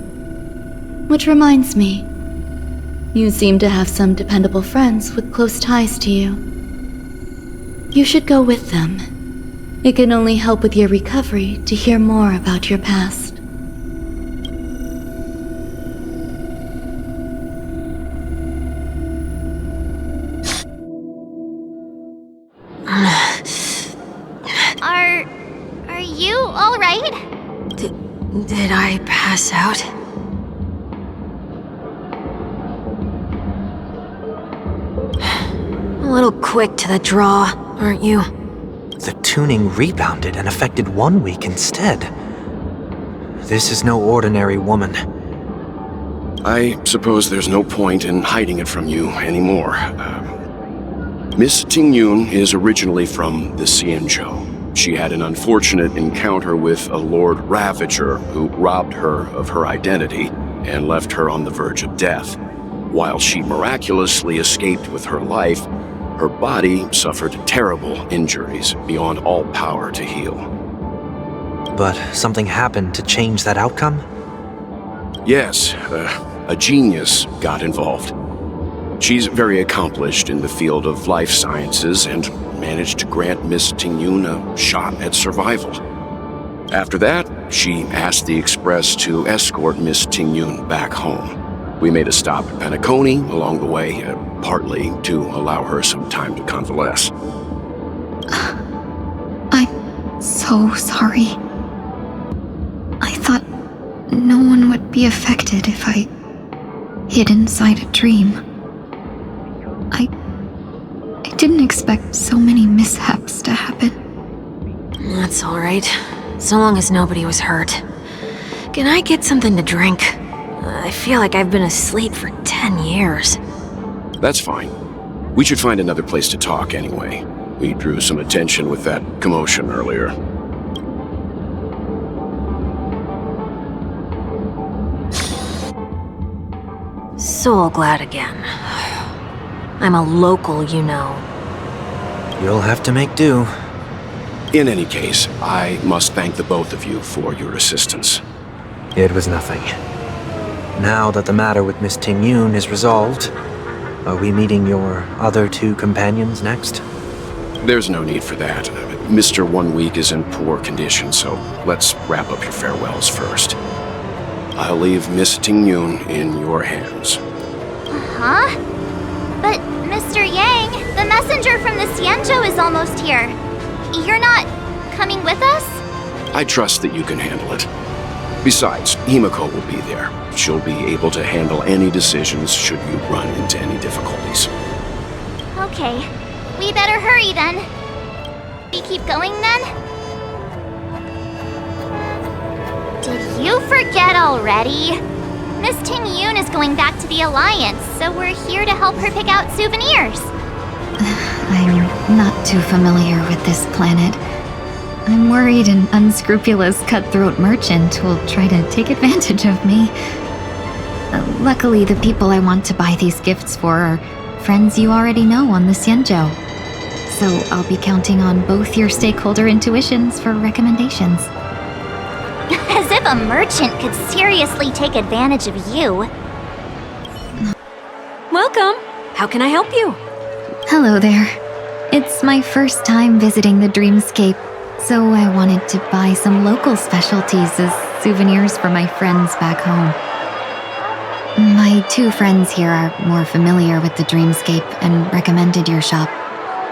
Which reminds me, you seem to have some dependable friends with close ties to you. You should go with them. It can only help with your recovery to hear more about your past. Are you all right? Did I pass out? A little quick to the draw, aren't you? The tuning rebounded and affected 1 week instead. This is no ordinary woman. I suppose there's no point in hiding it from you anymore. Miss Tingyun is originally from the Xianzhou. She had an unfortunate encounter with a Lord Ravager who robbed her of her identity and left her on the verge of death. While she miraculously escaped with her life, her body suffered terrible injuries beyond all power to heal. But something happened to change that outcome? Yes, a genius got involved. She's very accomplished in the field of life sciences and managed to grant Miss Tingyun a shot at survival. After that, she asked the Express to escort Miss Tingyun back home. We made a stop at Penacony along the way, partly to allow her some time to convalesce. I'm so sorry. I thought no one would be affected if I hid inside a dream. I didn't expect so many mishaps to happen. That's all right. So long as nobody was hurt. Can I get something to drink? I feel like I've been asleep for 10 years. That's fine. We should find another place to talk anyway. We drew some attention with that commotion earlier. So glad again. I'm a local, you know. You'll have to make do. In any case, I must thank the both of you for your assistance. It was nothing. Now that the matter with Miss Tingyun is resolved, are we meeting your other two companions next? There's no need for that. Mr. 1 Week is in poor condition, so let's wrap up your farewells first. I'll leave Miss Tingyun in your hands. Huh? But, Mr. Yang, the messenger from the Xianzhou is almost here. You're not coming with us? I trust that you can handle it. Besides, Himiko will be there. She'll be able to handle any decisions should you run into any difficulties. Okay. We better hurry then. We keep going then? Did you forget already? Miss Tingyun is going back to the Alliance, so we're here to help her pick out souvenirs. I'm not too familiar with this planet. I'm worried an unscrupulous cutthroat merchant will try to take advantage of me. Luckily, the people I want to buy these gifts for are friends you already know on the Xianzhou. So I'll be counting on both your stakeholder intuitions for recommendations. As if a merchant could seriously take advantage of you. Welcome. How can I help you? Hello there. It's my first time visiting the Dreamscape, so I wanted to buy some local specialties as souvenirs for my friends back home. My two friends here are more familiar with the Dreamscape and recommended your shop,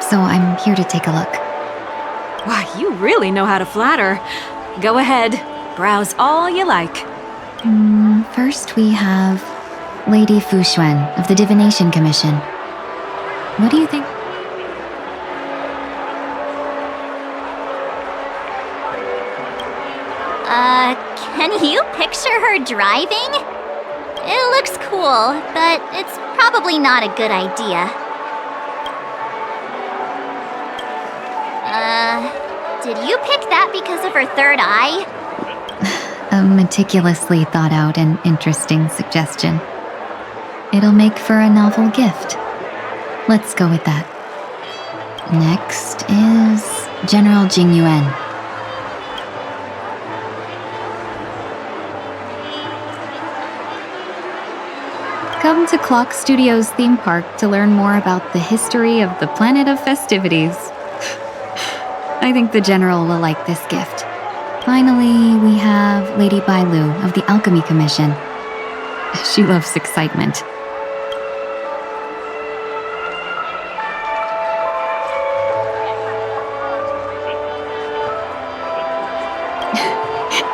so I'm here to take a look. Why, you really know how to flatter. Go ahead. Browse all you like. First we have Lady Fuxuan of the Divination Commission. What do you think? Can you picture her driving? It looks cool, but it's probably not a good idea. Did you pick that because of her third eye? A meticulously thought out and interesting suggestion. It'll make for a novel gift. Let's go with that. Next is General Jingyuan. Come to Clock Studios theme park to learn more about the history of the planet of festivities. I think the General will like this gift. Finally, we have Lady Bailu of the Alchemy Commission. She loves excitement.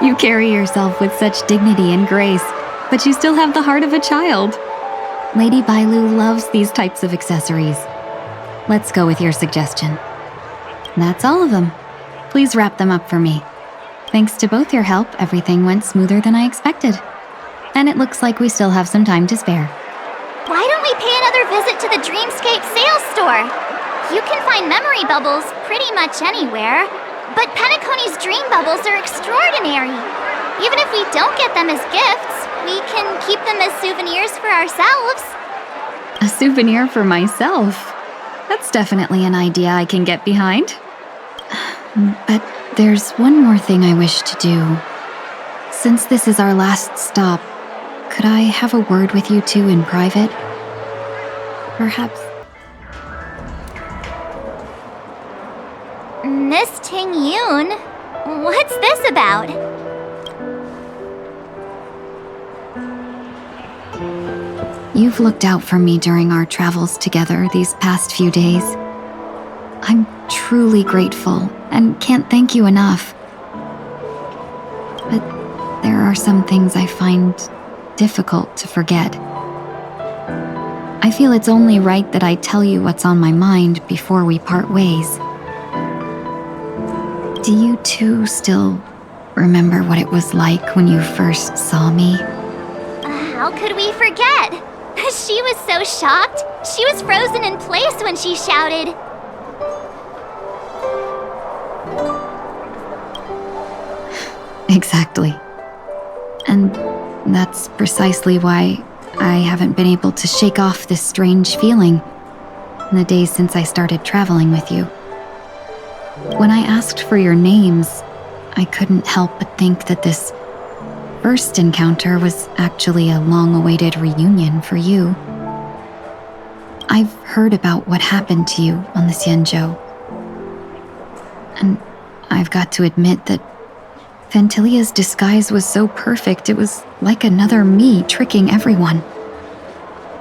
You carry yourself with such dignity and grace, but you still have the heart of a child. Lady Bailu loves these types of accessories. Let's go with your suggestion. That's all of them. Please wrap them up for me. Thanks to both your help, everything went smoother than I expected. And it looks like we still have some time to spare. Why don't we pay another visit to the Dreamscape sales store? You can find memory bubbles pretty much anywhere, but Penacony's dream bubbles are extraordinary. Even if we don't get them as gifts, we can keep them as souvenirs for ourselves. A souvenir for myself? That's definitely an idea I can get behind. But There's one more thing I wish to do. Since this is our last stop, could I have a word with you two in private? Perhaps. Miss Ting-Yoon, what's this about? You've looked out for me during our travels together these past few days. I'm truly grateful and can't thank you enough. But there are some things I find difficult to forget. I feel it's only right that I tell you what's on my mind before we part ways. Do you two still remember what it was like when you first saw me? How could we forget? She was so shocked. She was frozen in place when she shouted. Exactly. And that's precisely why I haven't been able to shake off this strange feeling in the days since I started traveling with you. When I asked for your names, I couldn't help but think that this first encounter was actually a long-awaited reunion for you. I've heard about what happened to you on the Xianzhou. And I've got to admit that Phantilia's disguise was so perfect, it was like another me tricking everyone.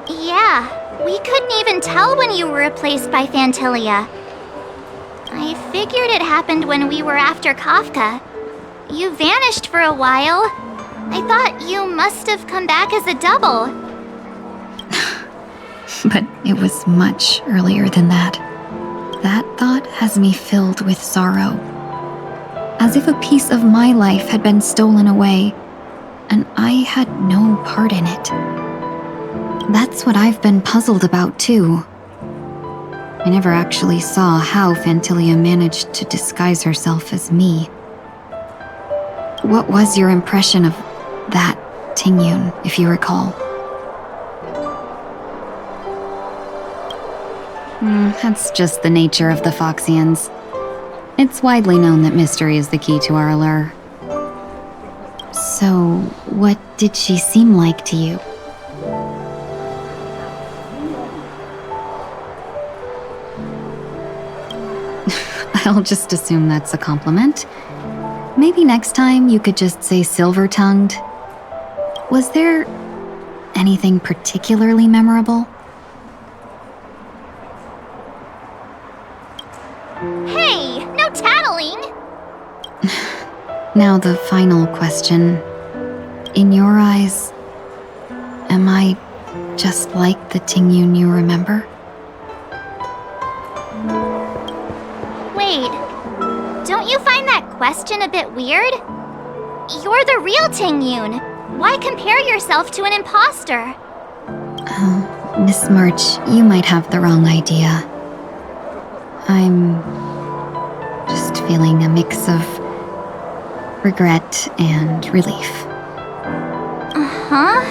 Yeah, we couldn't even tell when you were replaced by Phantilia. I figured it happened when we were after Kafka. You vanished for a while. I thought you must have come back as a double. But it was much earlier than that. That thought has me filled with sorrow. As if a piece of my life had been stolen away, and I had no part in it. That's what I've been puzzled about, too. I never actually saw how Phantilia managed to disguise herself as me. What was your impression of that Ting-Yoon, if you recall? That's just the nature of the Foxians. It's widely known that mystery is the key to our allure. So, what did she seem like to you? I'll just assume that's a compliment. Maybe next time you could just say silver-tongued. Was there anything particularly memorable? Hey, no tattling! Now the final question. In your eyes, am I just like the Ting-Yoon you remember? Wait, don't you find that question a bit weird? You're the real Ting-Yoon. Why compare yourself to an imposter? Oh, Miss March, you might have the wrong idea. I'm just feeling a mix of regret and relief. Uh-huh?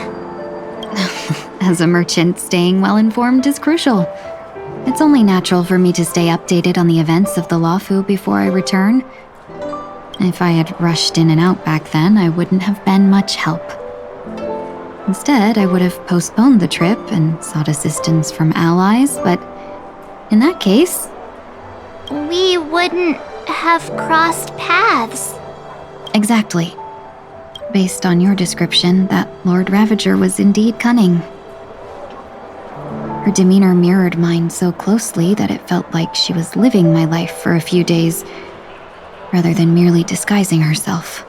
As a merchant, staying well-informed is crucial. It's only natural for me to stay updated on the events of the Luofu before I return. If I had rushed in and out back then, I wouldn't have been much help. Instead, I would have postponed the trip and sought assistance from allies, but in that case... we wouldn't have crossed paths. Exactly. Based on your description, that Lord Ravager was indeed cunning. Her demeanor mirrored mine so closely that it felt like she was living my life for a few days, rather than merely disguising herself.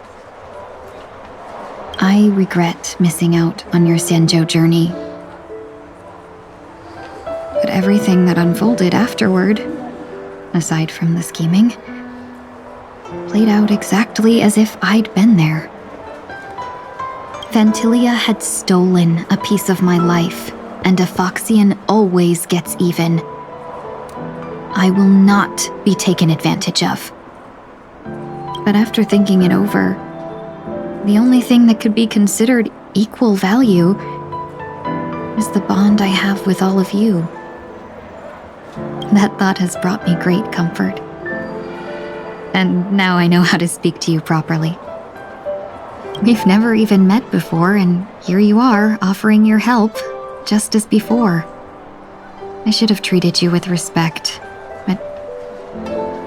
I regret missing out on your Xianzhou journey. But everything that unfolded afterward, aside from the scheming, played out exactly as if I'd been there. Phantilia had stolen a piece of my life, and a Foxian always gets even. I will not be taken advantage of. But after thinking it over, the only thing that could be considered equal value is the bond I have with all of you. That thought has brought me great comfort. and now I know how to speak to you properly. We've never even met before, and here you are, offering your help, just as before. I should have treated you with respect, but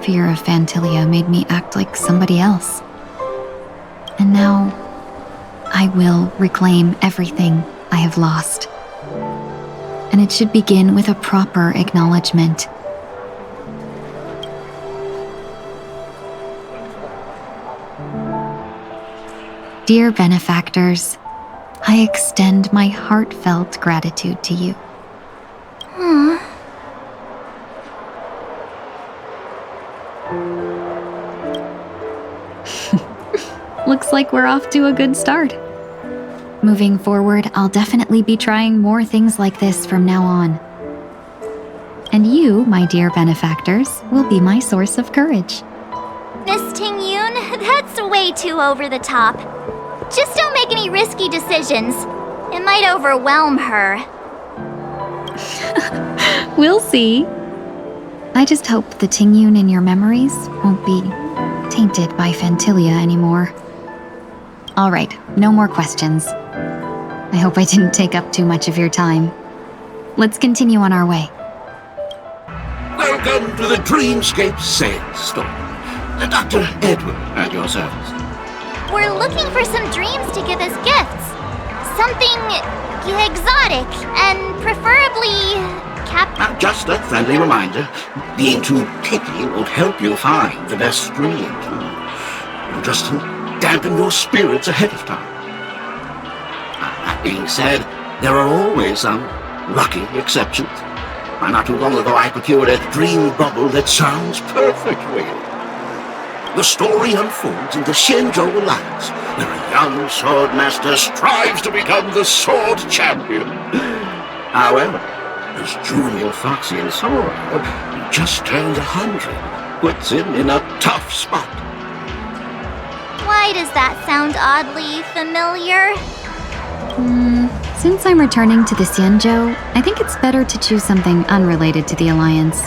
fear of Phantilia made me act like somebody else. And now, I will reclaim everything I have lost. And it should begin with a proper acknowledgement. Dear benefactors, I extend my heartfelt gratitude to you. Looks like we're off to a good start. Moving forward, I'll definitely be trying more things like this from now on. And you, my dear benefactors, will be my source of courage. Miss Ting-Yoon, that's way too over the top. Just don't make any risky decisions. It might overwhelm her. We'll see. I just hope the Ting-Yoon in your memories won't be tainted by Phantilia anymore. All right, no more questions. I hope I didn't take up too much of your time. Let's continue on our way. Welcome to the Dreamscape Sales Store. Dr. Edward at your service. We're looking for some dreams to give as gifts. Something exotic and preferably Just a friendly reminder, being too picky won't help you find the best dream. You'll just dampen your spirits ahead of time. That being said, there are always some lucky exceptions. Not too long ago I procured a dream bubble that sounds perfect for you. The story unfolds in the Shenzhou Alliance, where a young swordmaster strives to become the sword champion. However, his junior foxy and Sora, who just turned 100, puts him in a tough spot. Why does that sound oddly familiar? Since I'm returning to the Xianzhou, I think it's better to choose something unrelated to the Alliance.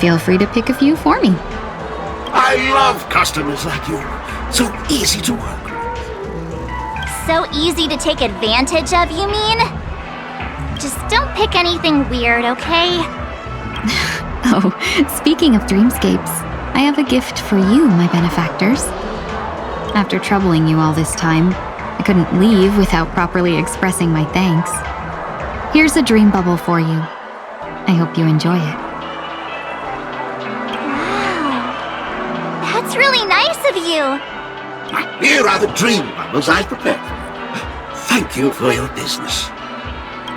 Feel free to pick a few for me. I love customers like you. So easy to work with. So easy to take advantage of, you mean? Just don't pick anything weird, okay? Oh, speaking of dreamscapes, I have a gift for you, my benefactors. After troubling you all this time, I couldn't leave without properly expressing my thanks. Here's a dream bubble for you. I hope you enjoy it. Wow. That's really nice of you. Here are the dream bubbles I've prepared for you. Thank you for your business.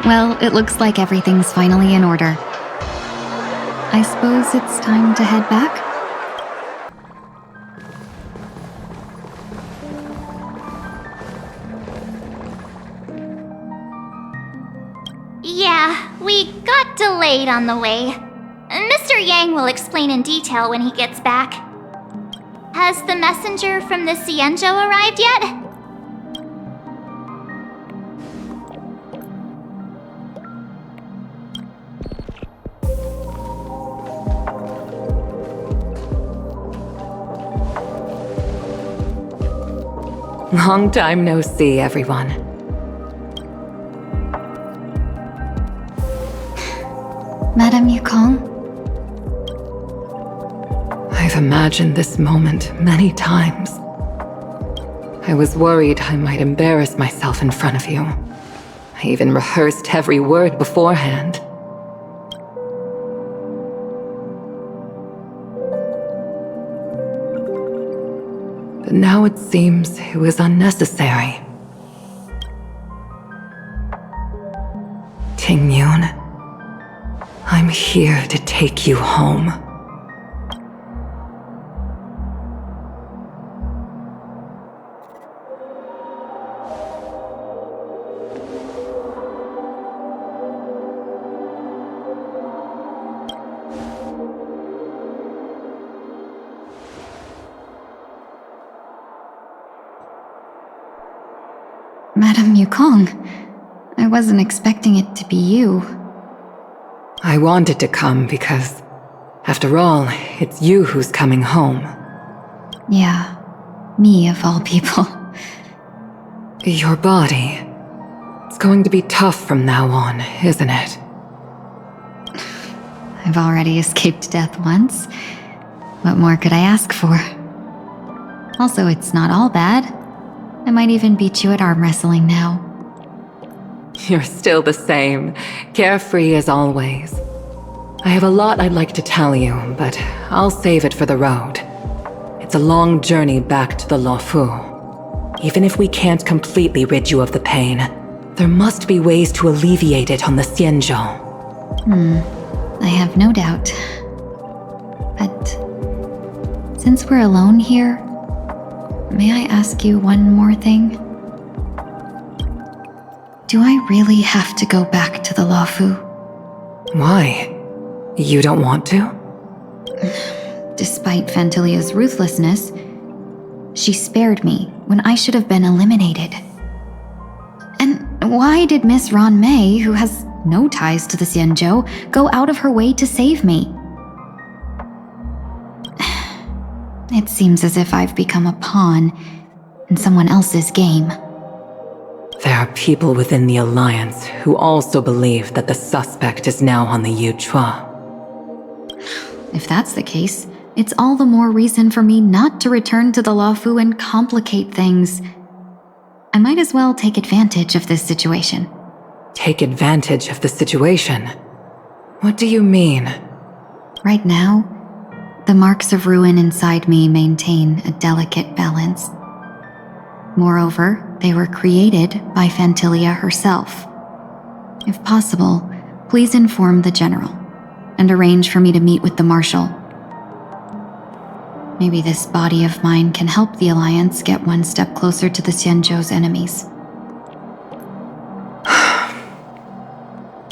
Well, it looks like everything's finally in order. I suppose it's time to head back? Yeah, we got delayed on the way. Mr. Yang will explain in detail when he gets back. Has the messenger from the Xianzhou arrived yet? Long time no see, everyone. Madame Yukong? I've imagined this moment many times. I was worried I might embarrass myself in front of you. I even rehearsed every word beforehand. But now it seems it was unnecessary. Ting-Yoon, I'm here to take you home. Madame Yukong, I wasn't expecting it to be you. I wanted to come because After all, it's you who's coming home. Yeah, me of all people. Your body. It's going to be tough from now on, isn't it? I've already escaped death once. What more could I ask for? Also, it's not all bad. I might even beat you at arm wrestling now. You're still the same, carefree as always. I have a lot I'd like to tell you, but I'll save it for the road. It's a long journey back to the Luofu. Even if we can't completely rid you of the pain, there must be ways to alleviate it on the Xianzhou. I have no doubt. But since we're alone here, may I ask you one more thing? Do I really have to go back to the Luofu? Why? You don't want to? Despite Fantilia's ruthlessness, she spared me when I should have been eliminated. And why did Miss Ron Mei, who has no ties to the Xianzhou, go out of her way to save me? It seems as if I've become a pawn in someone else's game. There are people within the Alliance who also believe that the suspect is now on the Yuchua. If that's the case, it's all the more reason for me not to return to the Luofu and complicate things. I might as well take advantage of this situation. Take advantage of the situation? What do you mean? Right now, the marks of ruin inside me maintain a delicate balance. Moreover, they were created by Fantilia herself. If possible, please inform the General and arrange for me to meet with the Marshal. Maybe this body of mine can help the Alliance get one step closer to the Xianzhou's enemies.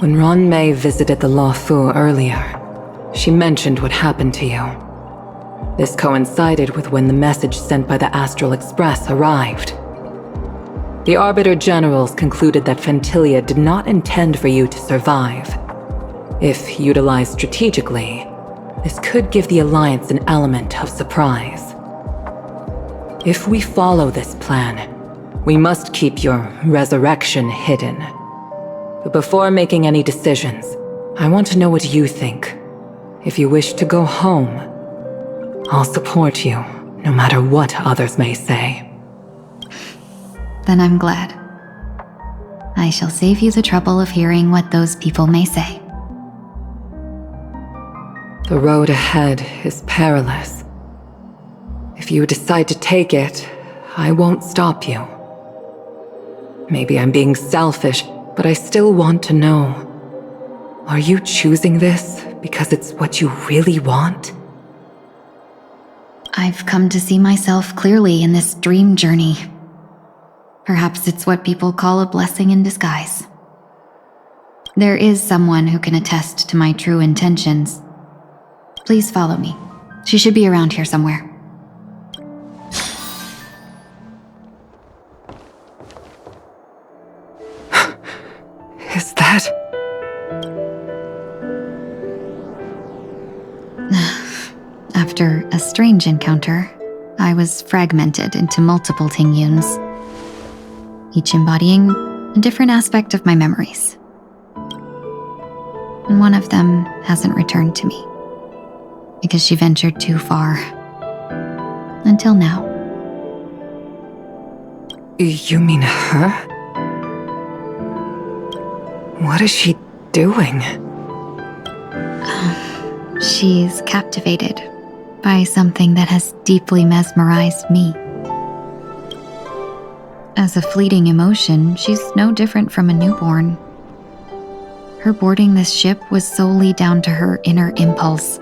When Ron Mei visited the Luofu earlier, she mentioned what happened to you. This coincided with when the message sent by the Astral Express arrived. The Arbiter Generals concluded that Fantilia did not intend for you to survive. If utilized strategically, this could give the Alliance an element of surprise. If we follow this plan, we must keep your resurrection hidden. But before making any decisions, I want to know what you think. If you wish to go home, I'll support you, no matter what others may say. Then I'm glad. I shall save you the trouble of hearing what those people may say. The road ahead is perilous. If you decide to take it, I won't stop you. Maybe I'm being selfish, but I still want to know. Are you choosing this because it's what you really want? I've come to see myself clearly in this dream journey. Perhaps it's what people call a blessing in disguise. There is someone who can attest to my true intentions. Please follow me. She should be around here somewhere. Is that... After a strange encounter, I was fragmented into multiple Tingyuns, each embodying a different aspect of my memories. And one of them hasn't returned to me, because she ventured too far. Until now. You mean her? What is she doing? She's captivated by something that has deeply mesmerized me. As a fleeting emotion, she's no different from a newborn. Her boarding this ship was solely down to her inner impulse.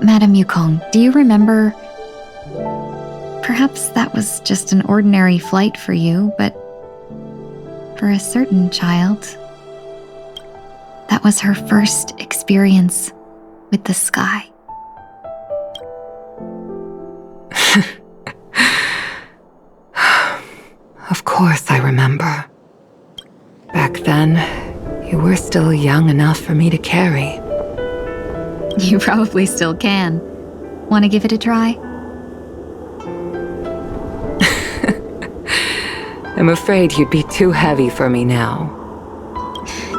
Madame Yukong, do you remember? Perhaps that was just an ordinary flight for you, but for a certain child, that was her first experience with the sky. Of course I remember. Back then, you were still young enough for me to carry. You probably still can. Want to give it a try? I'm afraid you'd be too heavy for me now.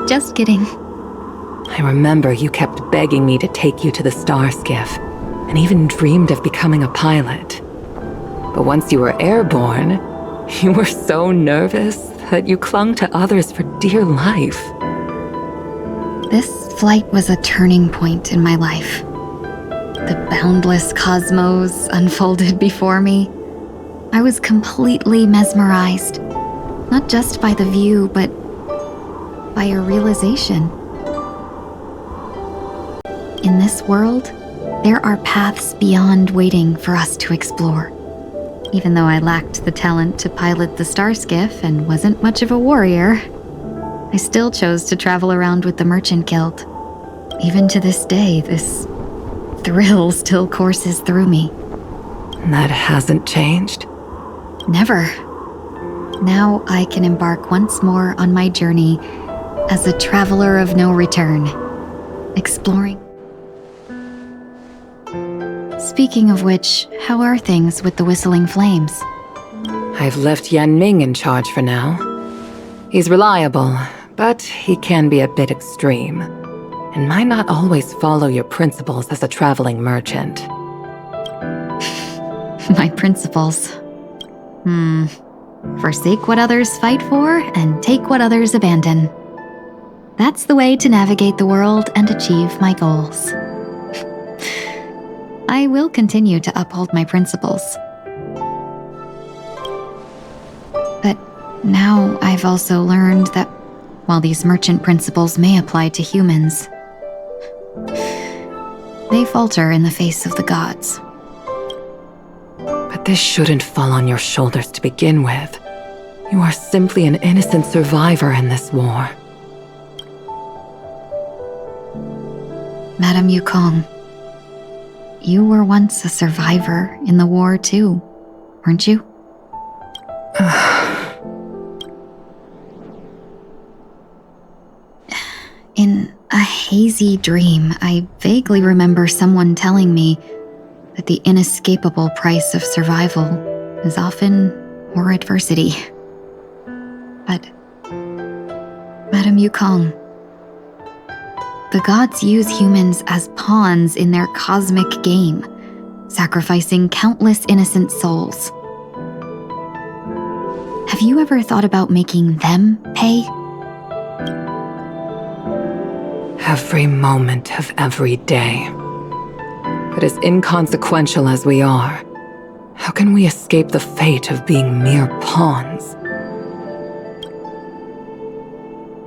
Just kidding. I remember you kept begging me to take you to the star skiff, and even dreamed of becoming a pilot. But once you were airborne, you were so nervous that you clung to others for dear life. This flight was a turning point in my life. The boundless cosmos unfolded before me. I was completely mesmerized, not just by the view, but by a realization. In this world, there are paths beyond waiting for us to explore. Even though I lacked the talent to pilot the star skiff and wasn't much of a warrior, I still chose to travel around with the Merchant Guild. Even to this day, this thrill still courses through me. That hasn't changed? Never. Now I can embark once more on my journey as a traveler of no return, exploring. Speaking of which, how are things with the Whistling Flames? I've left Yan Ming in charge for now. He's reliable, but he can be a bit extreme, and might not always follow your principles as a traveling merchant. My principles. Forsake what others fight for, and take what others abandon. That's the way to navigate the world and achieve my goals. I will continue to uphold my principles. But now I've also learned that while these merchant principles may apply to humans, they falter in the face of the gods. But this shouldn't fall on your shoulders to begin with. You are simply an innocent survivor in this war. Madame Yukong, you were once a survivor in the war too, weren't you? In a hazy dream, I vaguely remember someone telling me that the inescapable price of survival is often more adversity. But, Madame Yukong, the gods use humans as pawns in their cosmic game, sacrificing countless innocent souls. Have you ever thought about making them pay? Every moment of every day. But as inconsequential as we are, how can we escape the fate of being mere pawns?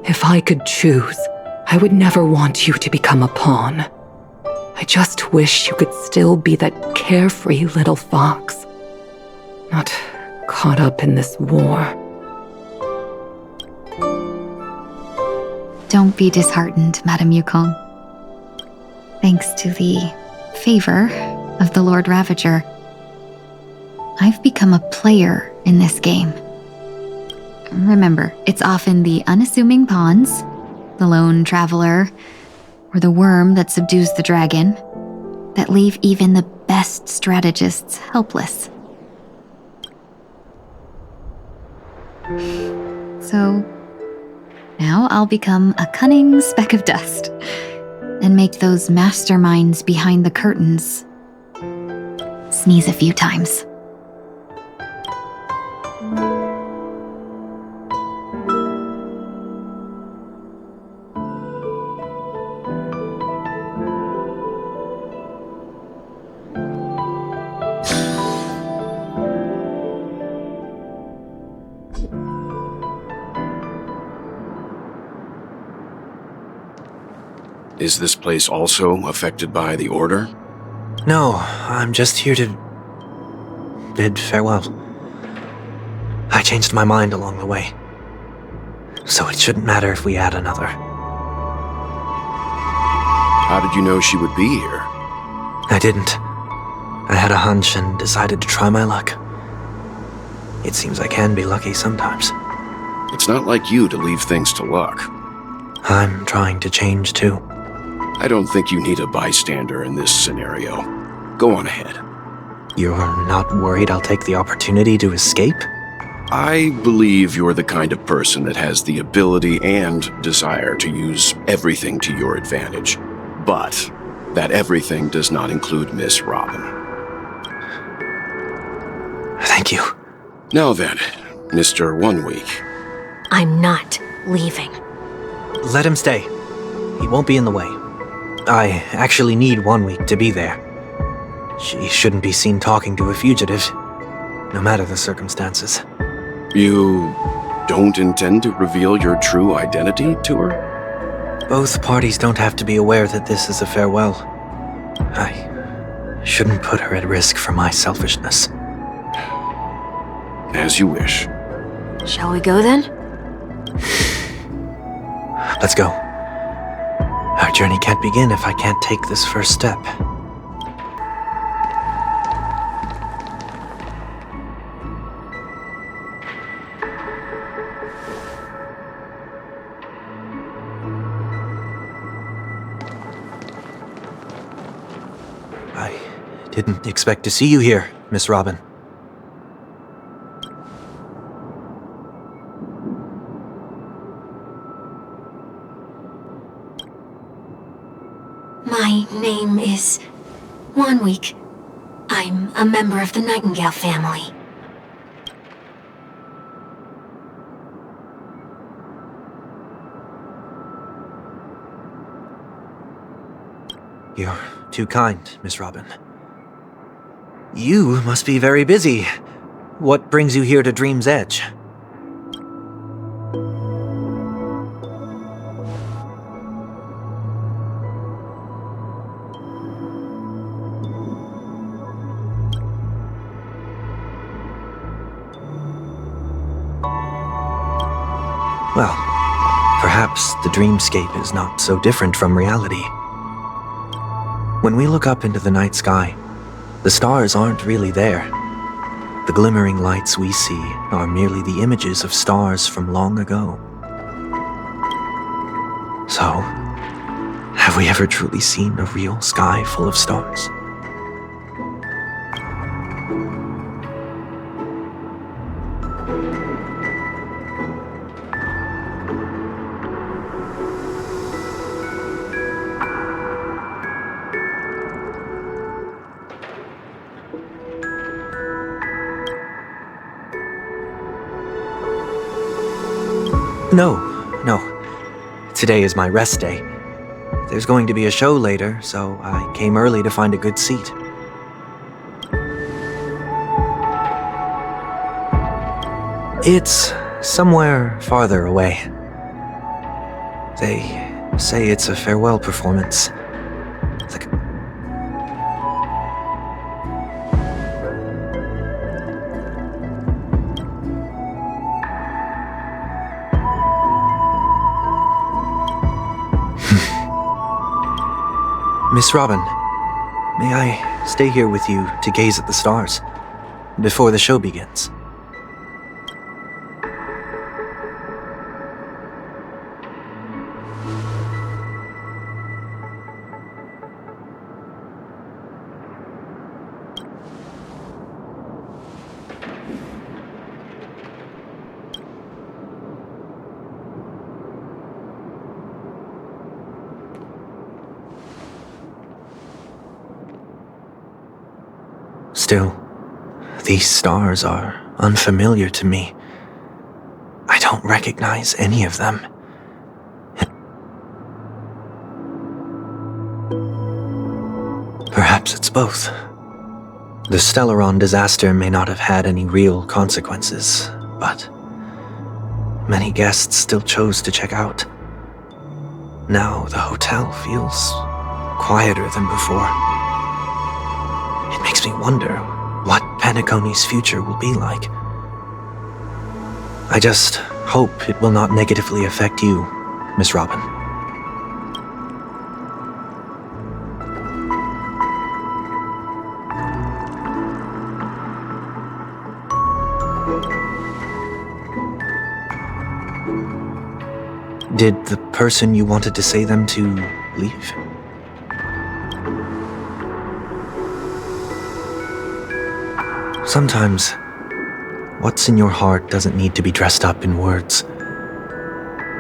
If I could choose, I would never want you to become a pawn. I just wish you could still be that carefree little fox, not caught up in this war. Don't be disheartened, Madame Yukong. Thanks to the favor of the Lord Ravager, I've become a player in this game. Remember, it's often the unassuming pawns, the lone traveler, or the worm that subdues the dragon, that leave even the best strategists helpless. So, now I'll become a cunning speck of dust, and make those masterminds behind the curtains sneeze a few times. Is this place also affected by the Order? No, I'm just here to bid farewell. I changed my mind along the way, so it shouldn't matter if we add another. How did you know she would be here? I didn't. I had a hunch and decided to try my luck. It seems I can be lucky sometimes. It's not like you to leave things to luck. I'm trying to change too. I don't think you need a bystander in this scenario. Go on ahead. You're not worried I'll take the opportunity to escape? I believe you're the kind of person that has the ability and desire to use everything to your advantage. But that everything does not include Miss Robin. Thank you. Now then, Mr. 1 Week. I'm not leaving. Let him stay. He won't be in the way. I actually need 1 week to be there. She shouldn't be seen talking to a fugitive, no matter the circumstances. You don't intend to reveal your true identity to her? Both parties don't have to be aware that this is a farewell. I shouldn't put her at risk for my selfishness. As you wish. Shall we go then? Let's go. Our journey can't begin if I can't take this first step. I didn't expect to see you here, Miss Robin. My name is 1 Week. I'm a member of the Nightingale family. You're too kind, Miss Robin. You must be very busy. What brings you here to Dream's Edge? Well, perhaps the dreamscape is not so different from reality. When we look up into the night sky, the stars aren't really there. The glimmering lights we see are merely the images of stars from long ago. So, have we ever truly seen a real sky full of stars? No. Today is my rest day. There's going to be a show later, so I came early to find a good seat. It's somewhere farther away. They say it's a farewell performance. Miss Robin, may I stay here with you to gaze at the stars before the show begins? Still, these stars are unfamiliar to me. I don't recognize any of them. Perhaps it's both. The Stellaron disaster may not have had any real consequences, but many guests still chose to check out. Now the hotel feels quieter than before. It makes me wonder what Penacony's future will be like. I just hope it will not negatively affect you, Miss Robin. Did the person you wanted to say them to leave? Sometimes, what's in your heart doesn't need to be dressed up in words.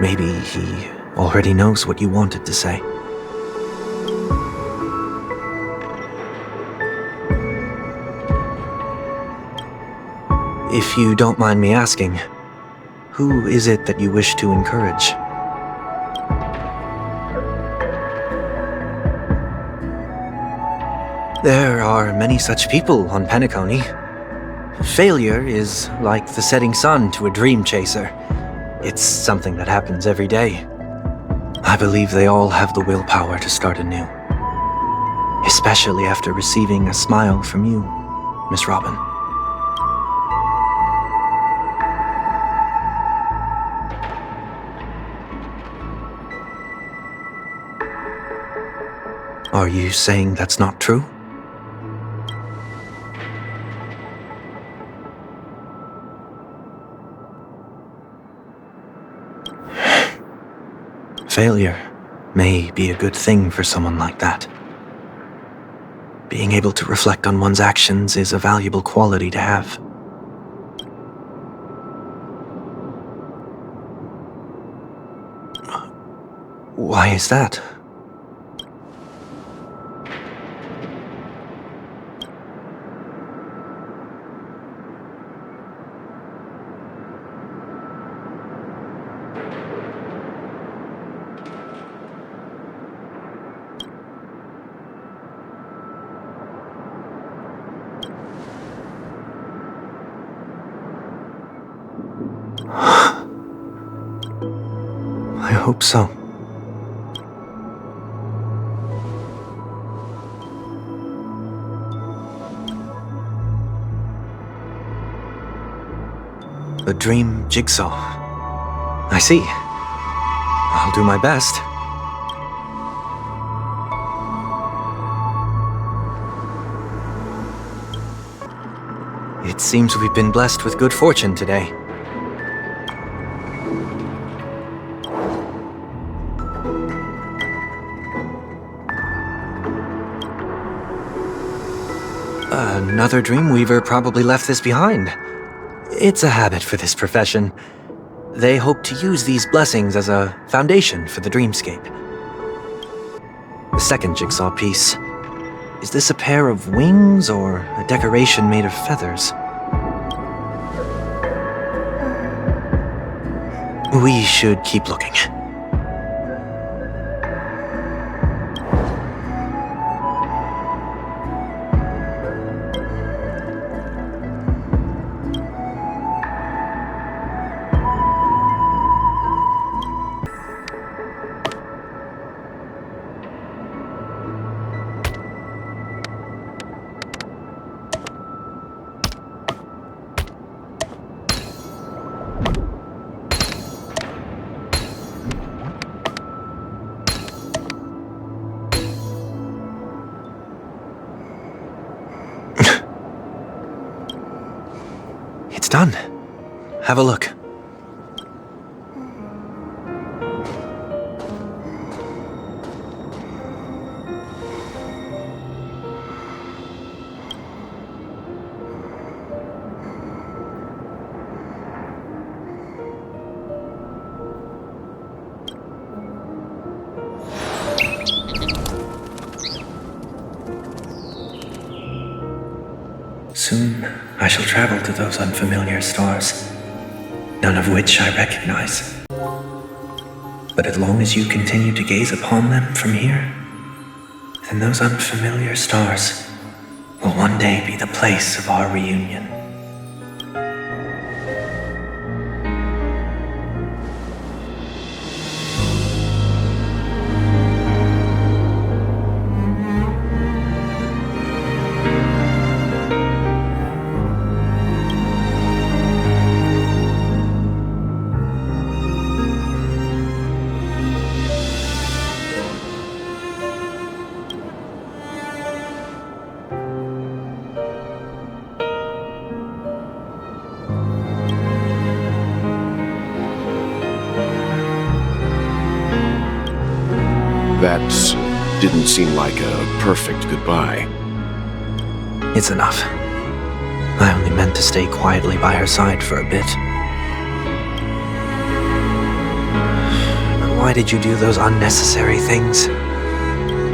Maybe he already knows what you wanted to say. If you don't mind me asking, who is it that you wish to encourage? There are many such people on Penacony. Failure is like the setting sun to a dream chaser. It's something that happens every day. I believe they all have the willpower to start anew. Especially after receiving a smile from you, Miss Robin. Are you saying that's not true? Failure may be a good thing for someone like that. Being able to reflect on one's actions is a valuable quality to have. Why is that? I hope so. A dream jigsaw. I see. I'll do my best. It seems we've been blessed with good fortune today. Another Dreamweaver probably left this behind. It's a habit for this profession. They hope to use these blessings as a foundation for the dreamscape. The second jigsaw piece. Is this a pair of wings or a decoration made of feathers? We should keep looking. It's done. Have a look. Soon, I shall travel to those unfamiliar stars, none of which I recognize. But as long as you continue to gaze upon them from here, then those unfamiliar stars will one day be the place of our reunion. That didn't seem like a perfect goodbye. It's enough. I only meant to stay quietly by her side for a bit. But why did you do those unnecessary things?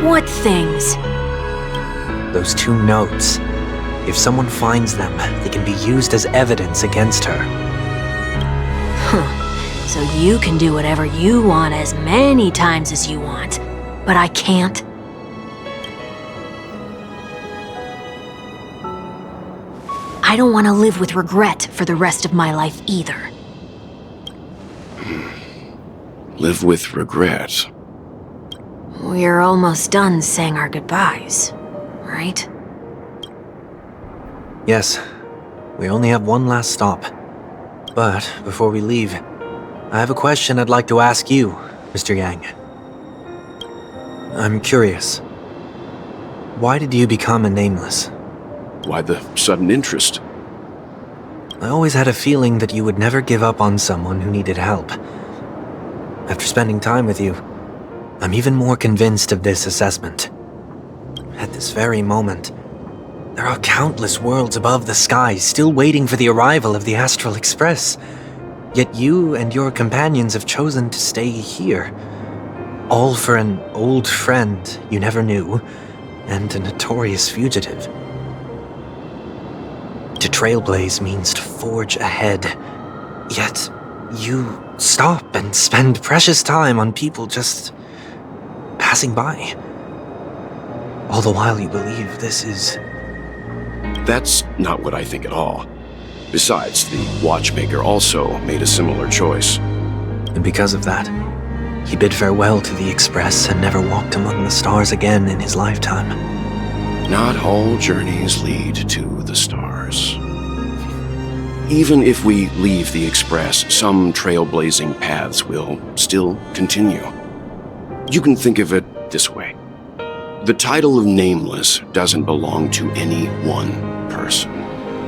What things? Those 2 notes. If someone finds them, they can be used as evidence against her. Huh. So you can do whatever you want as many times as you want, but I can't? I don't want to live with regret for the rest of my life either. Live with regret. We're almost done saying our goodbyes, right? Yes, we only have one last stop. But before we leave, I have a question I'd like to ask you, Mr. Yang. I'm curious. Why did you become a nameless? Why the sudden interest? I always had a feeling that you would never give up on someone who needed help. After spending time with you, I'm even more convinced of this assessment. At this very moment, there are countless worlds above the sky still waiting for the arrival of the Astral Express. Yet you and your companions have chosen to stay here. All for an old friend you never knew, and a notorious fugitive. To trailblaze means to forge ahead. Yet, you stop and spend precious time on people just passing by. All the while you believe this is... That's not what I think at all. Besides, the watchmaker also made a similar choice. And because of that, he bid farewell to the Express and never walked among the stars again in his lifetime. Not all journeys lead to the stars. Even if we leave the Express, some trailblazing paths will still continue. You can think of it this way. The title of Nameless doesn't belong to any one person.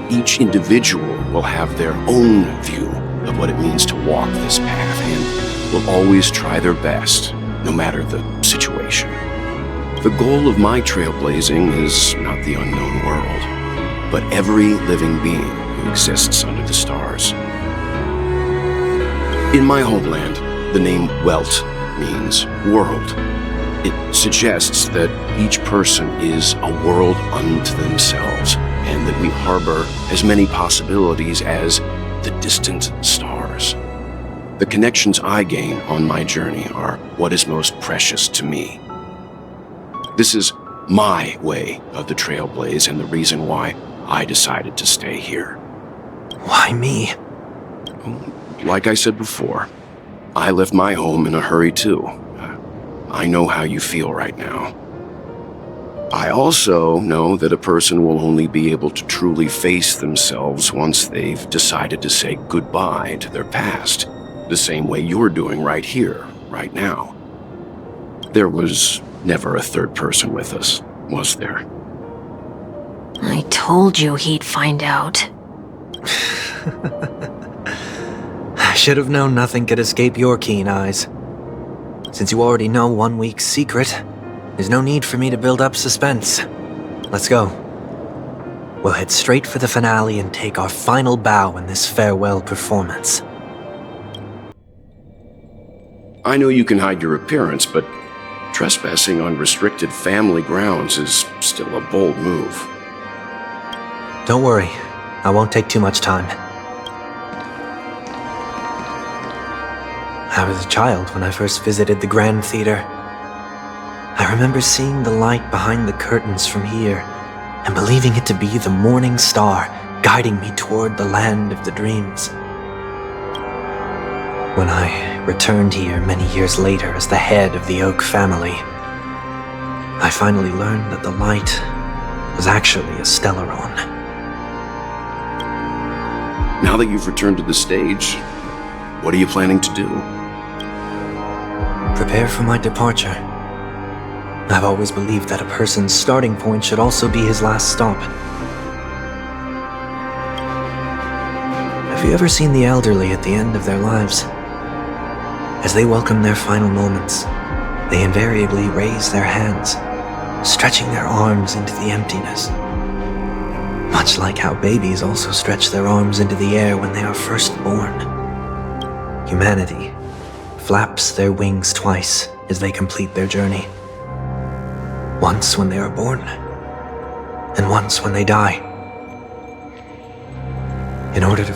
Each individual will have their own view of what it means to walk this path and will always try their best, no matter the situation. The goal of my trailblazing is not the unknown world, but every living being who exists under the stars. In my homeland, the name Welt means world. It suggests that each person is a world unto themselves, and that we harbor as many possibilities as the distant stars. The connections I gain on my journey are what is most precious to me. This is my way of the trailblaze and the reason why I decided to stay here. Why me? Like I said before, I left my home in a hurry too. I know how you feel right now. I also know that a person will only be able to truly face themselves once they've decided to say goodbye to their past, the same way you're doing right here, right now. There was never a third person with us, was there? I told you he'd find out. I should have known nothing could escape your keen eyes. Since you already know 1 week's secret, there's no need for me to build up suspense. Let's go. We'll head straight for the finale and take our final bow in this farewell performance. I know you can hide your appearance, but trespassing on restricted family grounds is still a bold move. Don't worry, I won't take too much time. I was a child when I first visited the Grand Theater. I remember seeing the light behind the curtains from here and believing it to be the morning star guiding me toward the land of the dreams. When I returned here many years later as the head of the Oak family, I finally learned that the light was actually a Stellaron. Now that you've returned to the stage, what are you planning to do? Prepare for my departure. I've always believed that a person's starting point should also be his last stop. Have you ever seen the elderly at the end of their lives? As they welcome their final moments, they invariably raise their hands, stretching their arms into the emptiness. Much like how babies also stretch their arms into the air when they are first born. Humanity flaps their wings twice as they complete their journey. Once when they are born, and once when they die. In order to...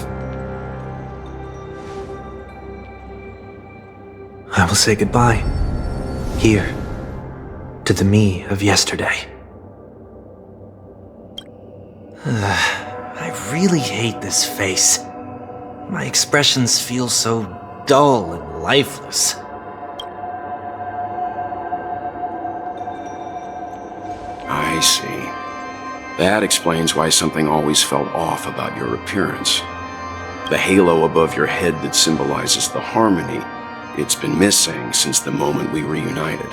I will say goodbye, here, to the me of yesterday. I really hate this face. My expressions feel so dull and lifeless. I see. That explains why something always felt off about your appearance. The halo above your head that symbolizes the harmony, it's been missing since the moment we reunited.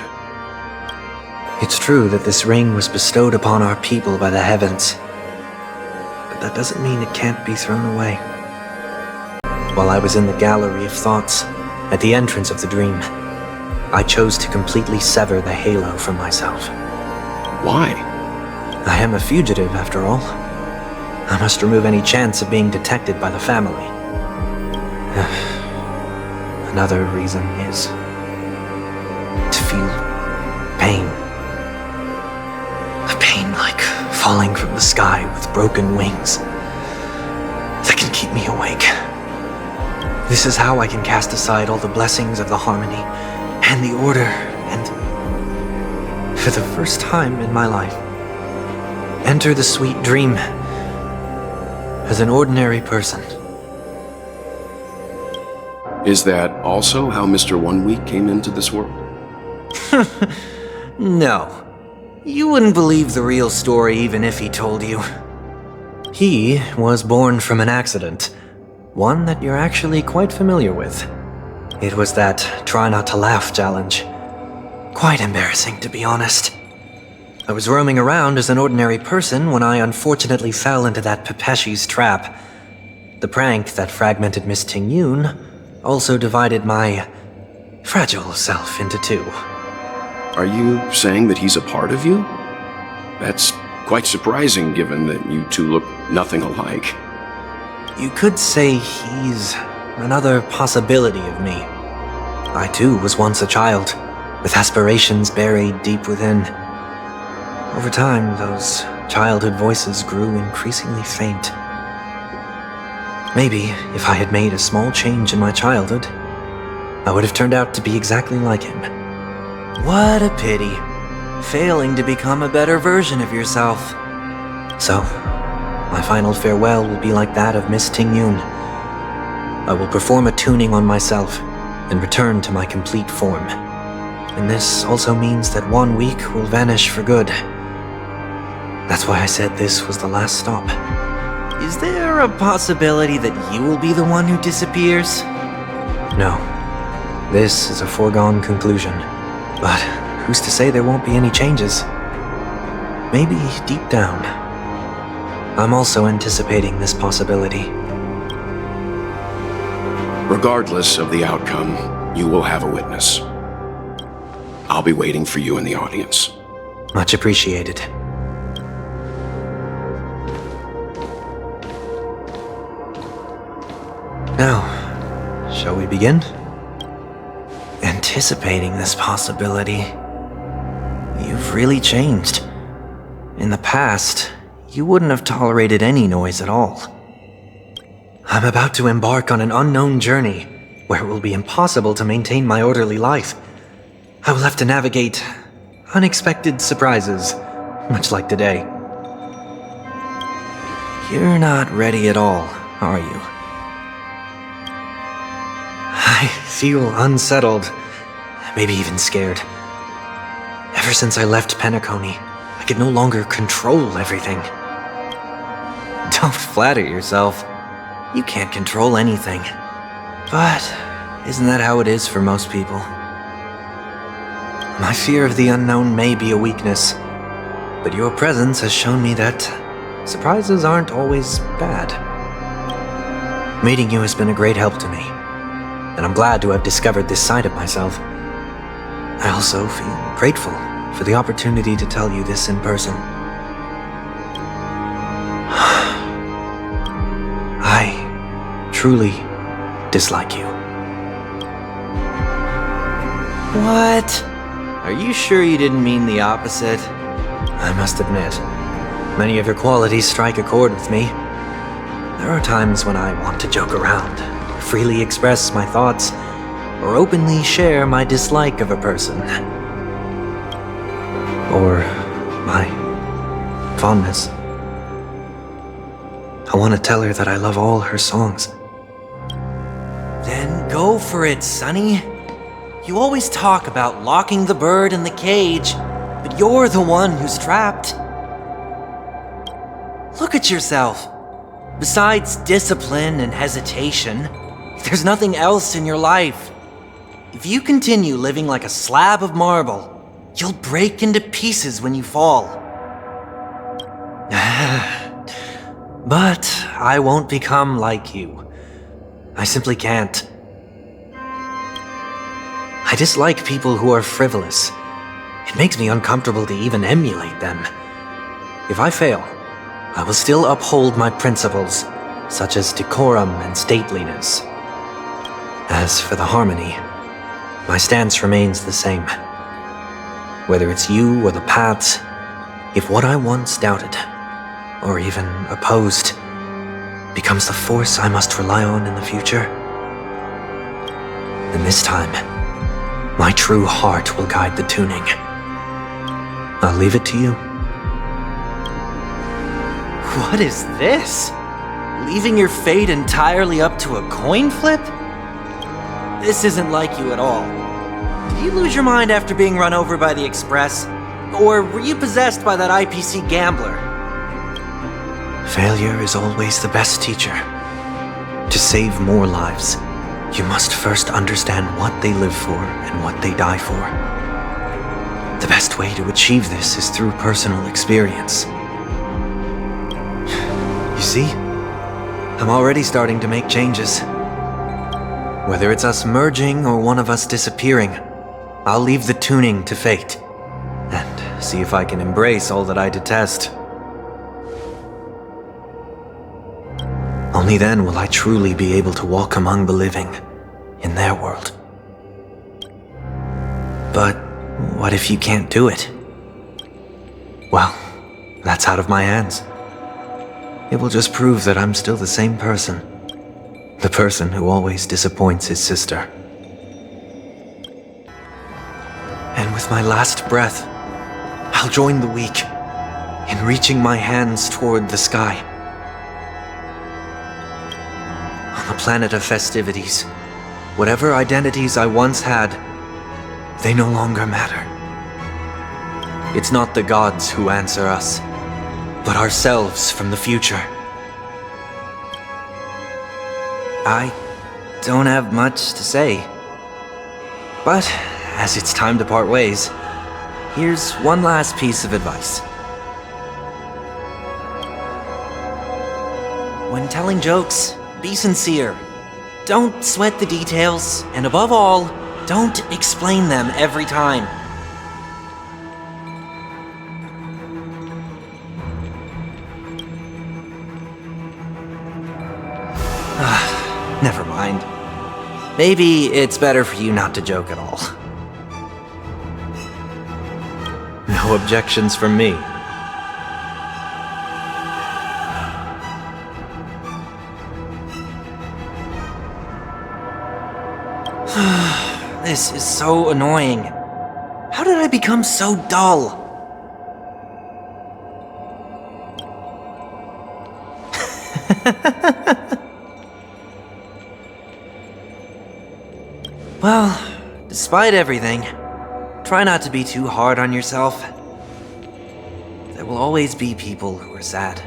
It's true that this ring was bestowed upon our people by the heavens. But that doesn't mean it can't be thrown away. While I was in the gallery of thoughts, at the entrance of the dream, I chose to completely sever the halo from myself. Why? I am a fugitive, after all. I must remove any chance of being detected by the family. Another reason is to feel pain. A pain like falling from the sky with broken wings that can keep me awake. This is how I can cast aside all the blessings of the harmony and the order and, for the first time in my life, enter the sweet dream as an ordinary person. Is that also how Mr. 1 Week came into this world? No. You wouldn't believe the real story even if he told you. He was born from an accident, one that you're actually quite familiar with. It was that try not to laugh challenge. Quite embarrassing, to be honest. I was roaming around as an ordinary person when I unfortunately fell into that Pepeshi's trap. The prank that fragmented Miss Ting-Yoon also divided my fragile self into two. Are you saying that he's a part of you? That's quite surprising given that you two look nothing alike. You could say he's another possibility of me. I too was once a child, with aspirations buried deep within. Over time, those childhood voices grew increasingly faint. Maybe if I had made a small change in my childhood, I would have turned out to be exactly like him. What a pity, failing to become a better version of yourself. So, my final farewell will be like that of Miss Ting-Yoon. I will perform a tuning on myself and return to my complete form. And this also means that 1 week will vanish for good. That's why I said this was the last stop. Is there a possibility that you will be the one who disappears? No. This is a foregone conclusion. But who's to say there won't be any changes? Maybe deep down, I'm also anticipating this possibility. Regardless of the outcome, you will have a witness. I'll be waiting for you in the audience. Much appreciated. Now, shall we begin? Anticipating this possibility. You've really changed. In the past, you wouldn't have tolerated any noise at all. I'm about to embark on an unknown journey where it will be impossible to maintain my orderly life. I will have to navigate unexpected surprises, much like today. You're not ready at all, are you? I feel unsettled, maybe even scared. Ever since I left Penacony, I could no longer control everything. Don't flatter yourself. You can't control anything. But isn't that how it is for most people? My fear of the unknown may be a weakness, but your presence has shown me that surprises aren't always bad. Meeting you has been a great help to me, and I'm glad to have discovered this side of myself. I also feel grateful for the opportunity to tell you this in person. I truly dislike you. What? Are you sure you didn't mean the opposite? I must admit, many of your qualities strike a chord with me. There are times when I want to joke around, freely express my thoughts, or openly share my dislike of a person. Or my fondness. I want to tell her that I love all her songs. Then go for it, Sonny. You always talk about locking the bird in the cage, but you're the one who's trapped. Look at yourself. Besides discipline and hesitation, there's nothing else in your life. If you continue living like a slab of marble, you'll break into pieces when you fall. But I won't become like you. I simply can't. I dislike people who are frivolous. It makes me uncomfortable to even emulate them. If I fail, I will still uphold my principles, such as decorum and stateliness. As for the harmony, my stance remains the same. Whether it's you or the paths, if what I once doubted, or even opposed, becomes the force I must rely on in the future, then this time, my true heart will guide the tuning. I'll leave it to you. What is this? Leaving your fate entirely up to a coin flip? This isn't like you at all. Did you lose your mind after being run over by the express? Or were you possessed by that IPC gambler? Failure is always the best teacher. To save more lives, you must first understand what they live for and what they die for. The best way to achieve this is through personal experience. You see, I'm already starting to make changes. Whether it's us merging or one of us disappearing, I'll leave the tuning to fate, and see if I can embrace all that I detest. Only then will I truly be able to walk among the living, in their world. But what if you can't do it? Well, that's out of my hands. It will just prove that I'm still the same person. The person who always disappoints his sister. And with my last breath, I'll join the weak in reaching my hands toward the sky. On the planet of festivities, whatever identities I once had, they no longer matter. It's not the gods who answer us, but ourselves from the future. I don't have much to say. But, as it's time to part ways, here's one last piece of advice. When telling jokes, be sincere. Don't sweat the details, and above all, don't explain them every time. Never mind. Maybe it's better for you not to joke at all. No objections from me. This is so annoying. How did I become so dull? Well, despite everything, try not to be too hard on yourself. There will always be people who are sad.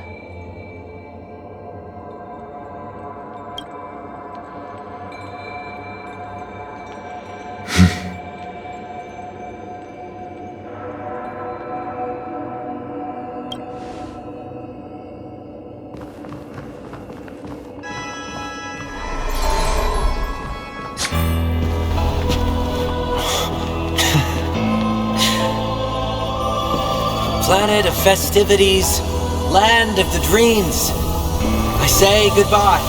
Planet of festivities, land of the dreams, I say goodbye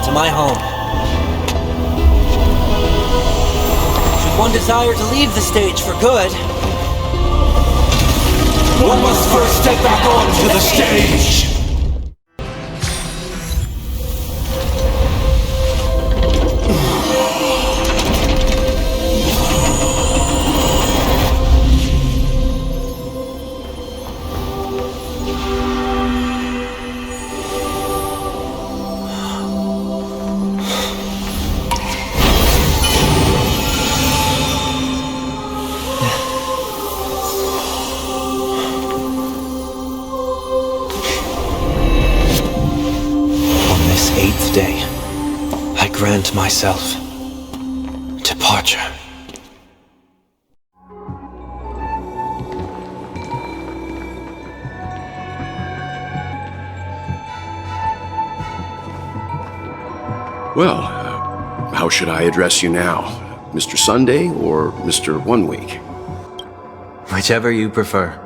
to my home. Should one desire to leave the stage for good, One must first step back onto the stage! day, I grant myself departure. Well, how should I address you now? Mr. Sunday or Mr. 1 Week? Whichever you prefer.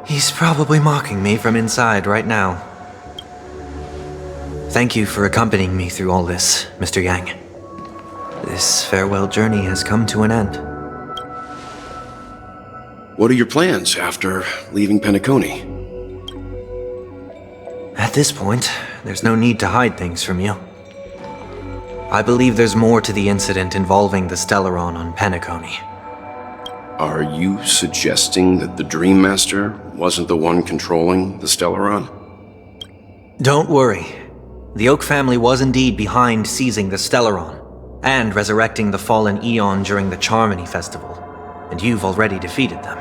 He's probably mocking me from inside right now. Thank you for accompanying me through all this, Mr. Yang. This farewell journey has come to an end. What are your plans after leaving Penacony? At this point, there's no need to hide things from you. I believe there's more to the incident involving the Stellaron on Penacony. Are you suggesting that the Dream Master wasn't the one controlling the Stellaron? Don't worry. The Oak family was indeed behind seizing the Stellaron and resurrecting the fallen Eon during the Charmony Festival, and you've already defeated them.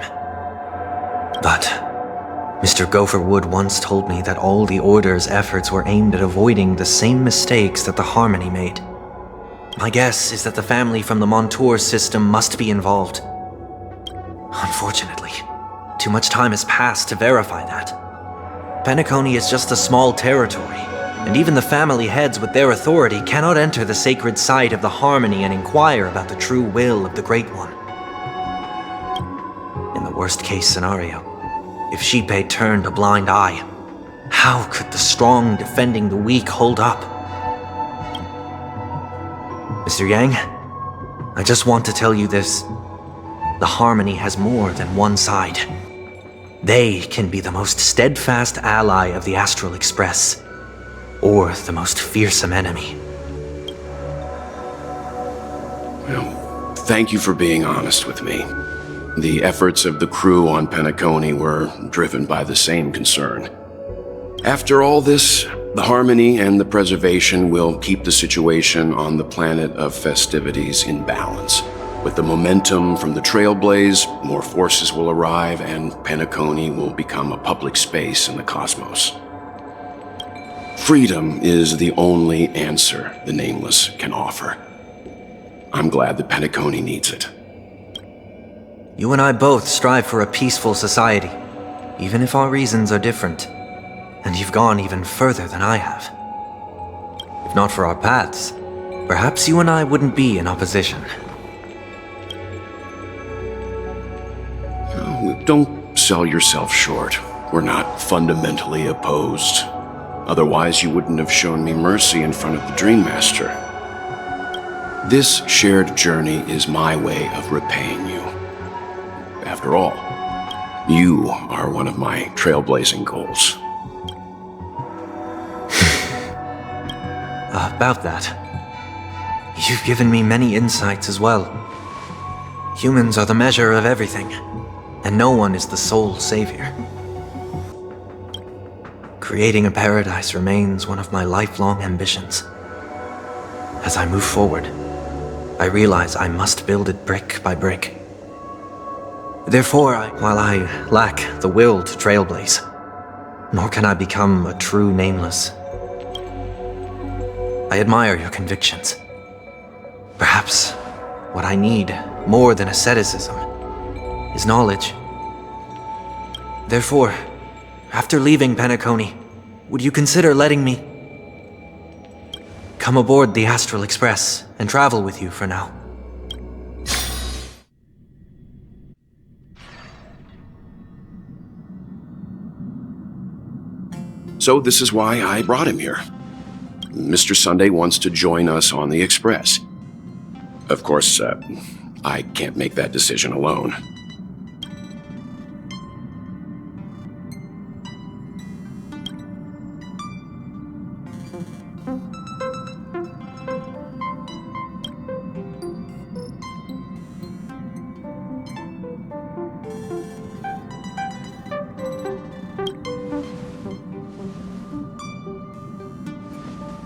But Mr. Gopherwood once told me that all the Order's efforts were aimed at avoiding the same mistakes that the Harmony made. My guess is that the family from the Montour system must be involved. Unfortunately, too much time has passed to verify that. Penacony is just a small territory, and even the family heads with their authority cannot enter the sacred site of the Harmony and inquire about the true will of the Great One. In the worst-case scenario, if Shipei turned a blind eye, how could the strong defending the weak hold up? Mr. Yang, I just want to tell you this. The Harmony has more than one side. They can be the most steadfast ally of the Astral Express, or the most fearsome enemy. Well, thank you for being honest with me. The efforts of the crew on Penacony were driven by the same concern. After all this, the Harmony and the Preservation will keep the situation on the planet of festivities in balance. With the momentum from the Trailblaze, more forces will arrive and Penacony will become a public space in the cosmos. Freedom is the only answer the Nameless can offer. I'm glad that Penacony needs it. You and I both strive for a peaceful society, even if our reasons are different. And you've gone even further than I have. If not for our paths, perhaps you and I wouldn't be in opposition. Don't sell yourself short. We're not fundamentally opposed. Otherwise, you wouldn't have shown me mercy in front of the Dream Master. This shared journey is my way of repaying you. After all, you are one of my trailblazing goals. About that, you've given me many insights as well. Humans are the measure of everything, and no one is the sole savior. Creating a paradise remains one of my lifelong ambitions. As I move forward, I realize I must build it brick by brick. Therefore, while I lack the will to trailblaze, nor can I become a true Nameless, I admire your convictions. Perhaps what I need, more than asceticism, is knowledge. Therefore, after leaving Penacony, would you consider letting me come aboard the Astral Express and travel with you for now? So this is why I brought him here. Mr. Sunday wants to join us on the Express. Of course, I can't make that decision alone.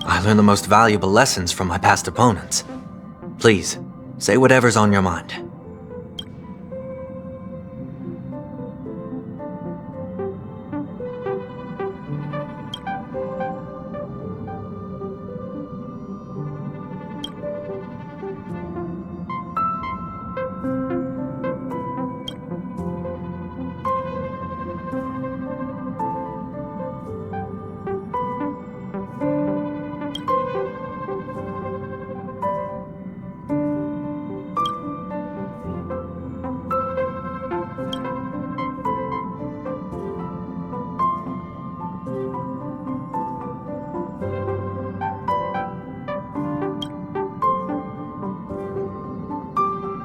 I learned the most valuable lessons from my past opponents. Please, say whatever's on your mind.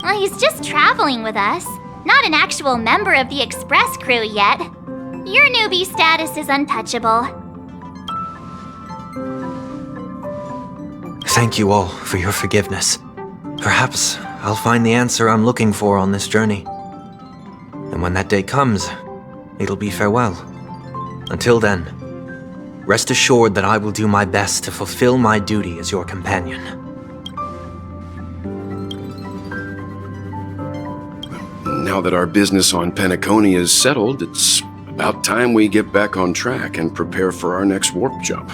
Well, he's just traveling with us, not an actual member of the Express crew yet. Your newbie status is untouchable. Thank you all for your forgiveness. Perhaps I'll find the answer I'm looking for on this journey. And when that day comes, it'll be farewell. Until then, rest assured that I will do my best to fulfill my duty as your companion. Now that our business on Penacony is settled, it's about time we get back on track and prepare for our next warp jump.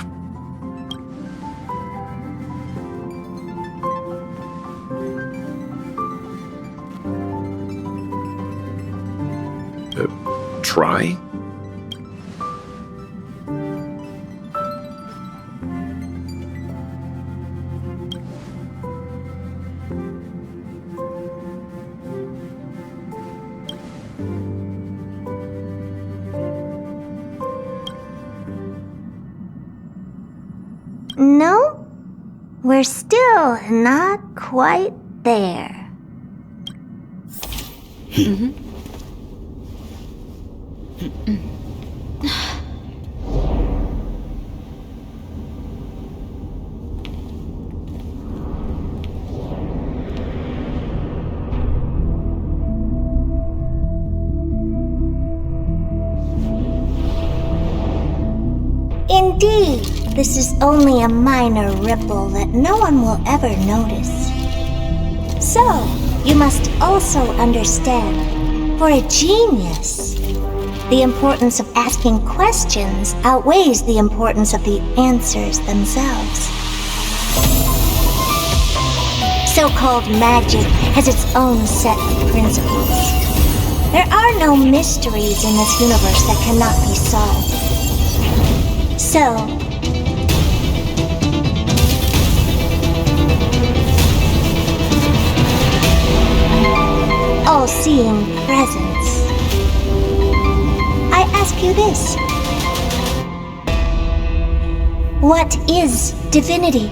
Try? No, we're still not quite there. Indeed, this is only a minor ripple that no one will ever notice. So, you must also understand, for a genius, the importance of asking questions outweighs the importance of the answers themselves. So-called magic has its own set of principles. There are no mysteries in this universe that cannot be solved. So, all-seeing presence. I ask you this. What is divinity?